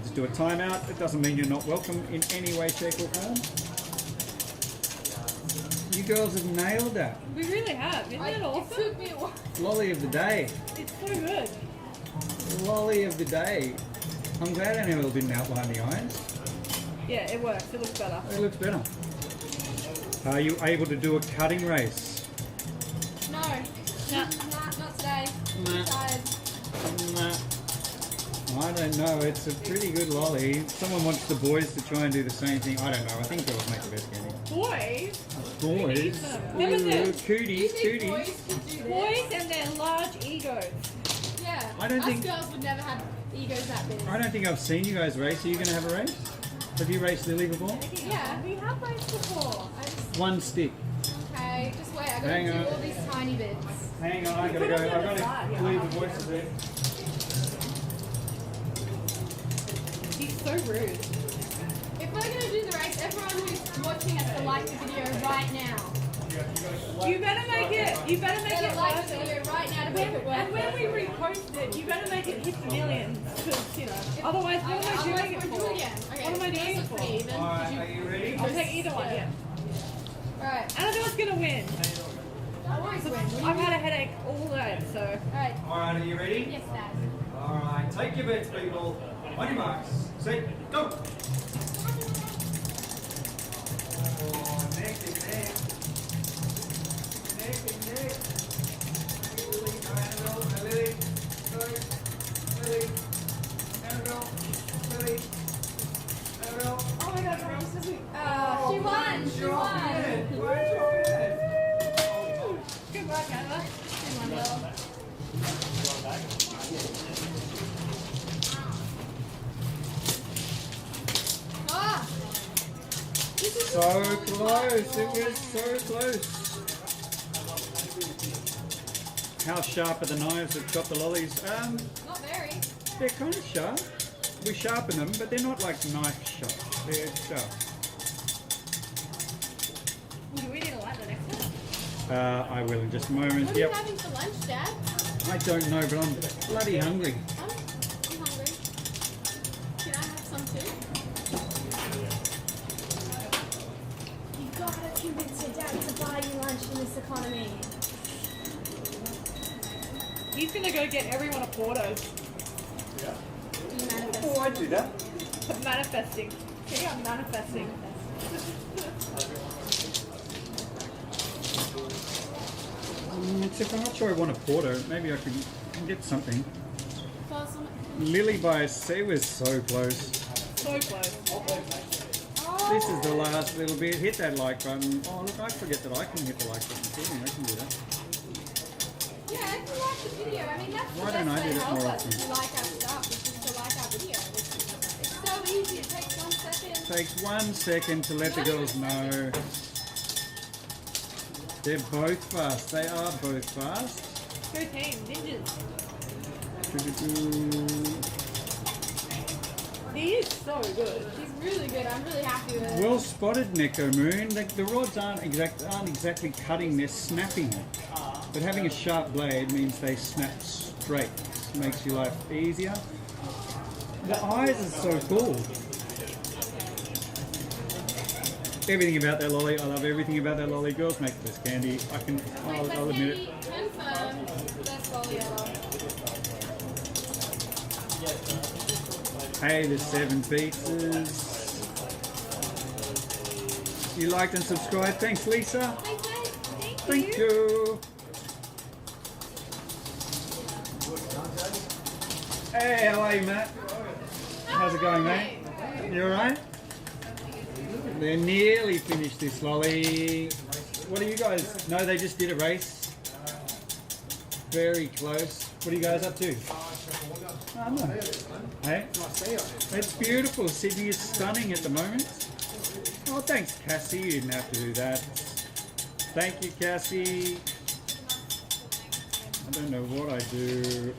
Speaker 2: just do a timeout. It doesn't mean you're not welcome in any way, shape or form. You girls have nailed that.
Speaker 3: We really have. Isn't it
Speaker 1: It
Speaker 3: awesome?
Speaker 1: took me a while.
Speaker 2: Lolly of the day.
Speaker 3: It's so good.
Speaker 2: Lolly of the day. I'm glad Annabelle didn't outline the eyes.
Speaker 3: Yeah, it works. It looks better.
Speaker 2: It looks better. Are you able to do a cutting race?
Speaker 1: No.
Speaker 3: Nah.
Speaker 1: Not today.
Speaker 2: Nah.
Speaker 1: Tired.
Speaker 2: Nah. I don't know. It's a pretty good lolly. Someone wants the boys to try and do the same thing. I don't know. I think girls make the best candy.
Speaker 3: Boys.
Speaker 2: Boys?
Speaker 3: Never said.
Speaker 2: Ooh, cooties,
Speaker 1: Do you think
Speaker 2: cooties.
Speaker 1: boys could do this?
Speaker 3: Boys and their large egos.
Speaker 1: Yeah.
Speaker 2: I don't
Speaker 1: Us
Speaker 2: think-
Speaker 1: girls would never have egos that big.
Speaker 2: I don't think I've seen you guys race. Are you going to have a race? Have you raced Lily before?
Speaker 1: Yeah, we have raced before. I just,
Speaker 2: One stick.
Speaker 1: okay, just wait. I gotta
Speaker 2: Hang
Speaker 1: do
Speaker 2: on.
Speaker 1: all these tiny bits.
Speaker 2: Hang on, I gotta go. I've got to leave the voices there.
Speaker 3: He's so rude.
Speaker 1: If we're gonna do the race, everyone who's watching us to like the video right now.
Speaker 3: You better make it. You better make
Speaker 1: Better
Speaker 3: it
Speaker 1: like
Speaker 3: worth
Speaker 1: the
Speaker 3: it.
Speaker 1: video right now to make it worth
Speaker 3: And when
Speaker 1: it.
Speaker 3: we repost it, you better make it hit the millions. Because, you know, otherwise, what am I
Speaker 1: Otherwise,
Speaker 3: doing it
Speaker 1: we'll
Speaker 3: for?
Speaker 1: do it again. Okay,
Speaker 3: What am I doing it
Speaker 1: let's
Speaker 3: for?
Speaker 1: look pretty even.
Speaker 2: Alright, are you ready?
Speaker 3: I'll take either one, yeah.
Speaker 1: Alright,
Speaker 3: Annabella's gonna win.
Speaker 1: I always win.
Speaker 3: I've had a headache all day, so.
Speaker 1: Alright,
Speaker 2: Alright, are you ready?
Speaker 1: yes, Dad.
Speaker 2: Alright, take your bets, people. On your marks. Set. Go.
Speaker 5: Oh, neck and neck. Neck and neck. Lily, no, Annabelle, no, Lily. Go. Lily. Annabelle. Lily. Annabelle.
Speaker 1: Oh my god, sorry, this isn't. She won! She won!
Speaker 3: Good luck, Anna.
Speaker 1: She won, Will. Ah! This is
Speaker 2: So close. It was so close. How sharp are the knives that chop the lollies?
Speaker 1: not very.
Speaker 2: They're kind of sharp. We sharpen them, but they're not like knife sharp. They're sharp.
Speaker 3: Do we need a light the next one?
Speaker 2: I will in just a moment.
Speaker 1: What are you
Speaker 2: Yep.
Speaker 1: having for lunch, Dad?
Speaker 2: I don't know, but I'm bloody hungry.
Speaker 1: Oh, I'm hungry. Can I have some too? You gotta convince your dad to buy you lunch in this economy.
Speaker 3: He's gonna go get everyone a Portos.
Speaker 1: Do you manifest?
Speaker 2: Oh, I'd do that.
Speaker 3: Manifesting. See, I'm manifesting.
Speaker 2: Except I'm not sure I want a porter. Maybe I can get something.
Speaker 1: For some-
Speaker 2: Lily by C was so close.
Speaker 3: So close.
Speaker 2: This is the last little bit. Hit that like button. Oh, look, I forget that I can hit the like button too. I can do that.
Speaker 1: Yeah, if you like the video, I mean that's
Speaker 2: Why
Speaker 1: the
Speaker 2: don't
Speaker 1: best
Speaker 2: I
Speaker 1: way
Speaker 2: do
Speaker 1: to
Speaker 2: that
Speaker 1: help
Speaker 2: more
Speaker 1: us
Speaker 2: often?
Speaker 1: if you like our stuff, is just to like our video. It's so easy, it takes 1 second.
Speaker 2: Takes 1 second to let the girls know. They're both fast. They are both fast.
Speaker 3: Go team, ninjas. He is so good.
Speaker 1: He's really good, I'm really happy with it.
Speaker 2: Well spotted, Neko Moon. The rods aren't exactly cutting, they're snapping. But having a sharp blade means they snap straight. Makes your life easier. The eyes are so cool. Everything about that lolly, I love everything about that lolly. Girls make the best candy. I'll admit it.
Speaker 1: Confirmed, best lolly ever.
Speaker 2: Hey, the 7 pizzas. You liked and subscribed. Thanks, Lisa.
Speaker 1: Thanks, mate.
Speaker 2: Thank you. Hey, how are you, Matt? How's it going, mate? You alright? They're nearly finished this lolly. What do you guys? No, they just did a race. Very close. What are you guys up to? Oh, no. Hey? It's beautiful. Sydney is stunning at the moment. Oh, thanks, Cassie. You didn't have to do that. Thank you, Cassie. I don't know what I do.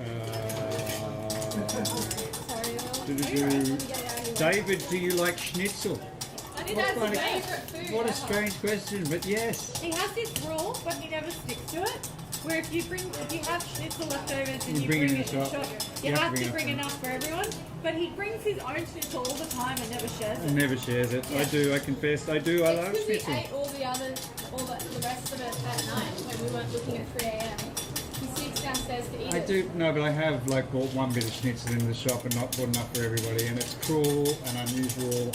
Speaker 1: Sorry, Will.
Speaker 2: Do-do-do. David, do you like schnitzel?
Speaker 1: I think
Speaker 2: What
Speaker 1: that's
Speaker 2: kind
Speaker 1: his
Speaker 2: of-
Speaker 1: favourite food.
Speaker 2: What a
Speaker 1: ever.
Speaker 2: strange question, but yes.
Speaker 3: He has this rule, but he never sticks to it. Where if you have schnitzel leftovers and
Speaker 2: You
Speaker 3: you
Speaker 2: bring
Speaker 3: bring
Speaker 2: it
Speaker 3: it
Speaker 2: in
Speaker 3: to
Speaker 2: the
Speaker 3: shop,
Speaker 2: shop.
Speaker 3: you have to bring enough for everyone. But he brings his own schnitzel all the time and never shares it.
Speaker 2: Never shares it. I do, I confess, I do. I
Speaker 1: It's
Speaker 2: love
Speaker 1: because he
Speaker 2: schnitzel.
Speaker 1: ate all the rest of it at night when we weren't looking at 3 a.m. He sneaks downstairs to eat
Speaker 2: I
Speaker 1: it.
Speaker 2: do, no, but I have like bought one bit of schnitzel in the shop and not bought enough for everybody, and it's cruel and unusual.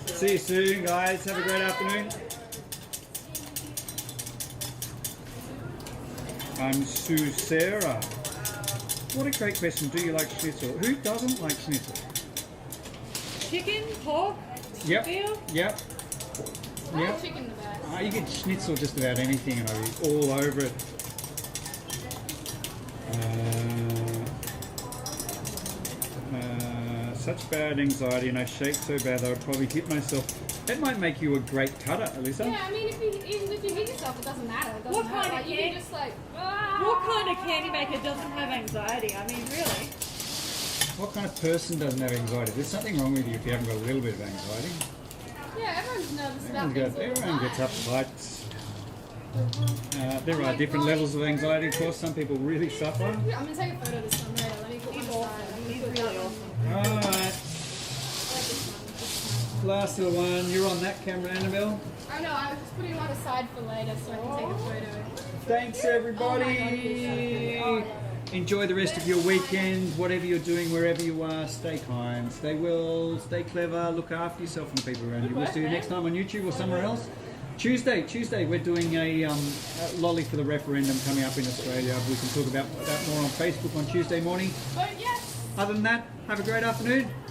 Speaker 2: See you soon, guys. Have a great afternoon. I'm Sue Sarah. What a great question. Do you like schnitzel? Who doesn't like schnitzel?
Speaker 3: Chicken, pork,
Speaker 2: Yep.
Speaker 3: veal.
Speaker 2: Yep.
Speaker 1: I like
Speaker 2: Yep.
Speaker 1: chicken the best.
Speaker 2: You get schnitzel just about anything and I'll be all over it. Such bad anxiety and I shake so bad I would probably hit myself. That might make you a great cutter, Alyssa.
Speaker 1: Yeah, I mean, even if you hit yourself, it doesn't matter. It doesn't
Speaker 3: What
Speaker 1: matter.
Speaker 3: kind of
Speaker 1: Like, you
Speaker 3: cake?
Speaker 1: can just like.
Speaker 3: What kind of candy maker doesn't have anxiety? I mean, really.
Speaker 2: What kind of person doesn't have anxiety? There's something wrong with you if you haven't got a little bit of anxiety.
Speaker 1: Yeah, everyone's nervous about things all the
Speaker 2: Everyone
Speaker 1: time.
Speaker 2: gets uptight. There are different levels of anxiety, of course. Some people really suffer.
Speaker 1: I'm gonna take a photo of this one later. Let me put one aside. I'm gonna
Speaker 3: He's
Speaker 1: put
Speaker 3: really
Speaker 1: that
Speaker 3: awesome.
Speaker 1: one.
Speaker 2: Alright,
Speaker 1: I like this one.
Speaker 2: last little one. You're on that camera, Annabelle.
Speaker 1: Oh no, I was just putting one aside for later so I can take a photo.
Speaker 2: Thanks,
Speaker 1: Oh my
Speaker 2: everybody.
Speaker 1: God, he's so
Speaker 2: Enjoy the rest of your weekend, whatever you're doing, wherever you are. Stay kind, stay well, stay clever, look after yourself and the people around you. We'll see you next time on YouTube or somewhere else. Tuesday, we're doing a lolly for the referendum coming up in Australia. We can talk about that more on Facebook on Tuesday morning.
Speaker 1: But yes.
Speaker 2: Other than that, have a great afternoon.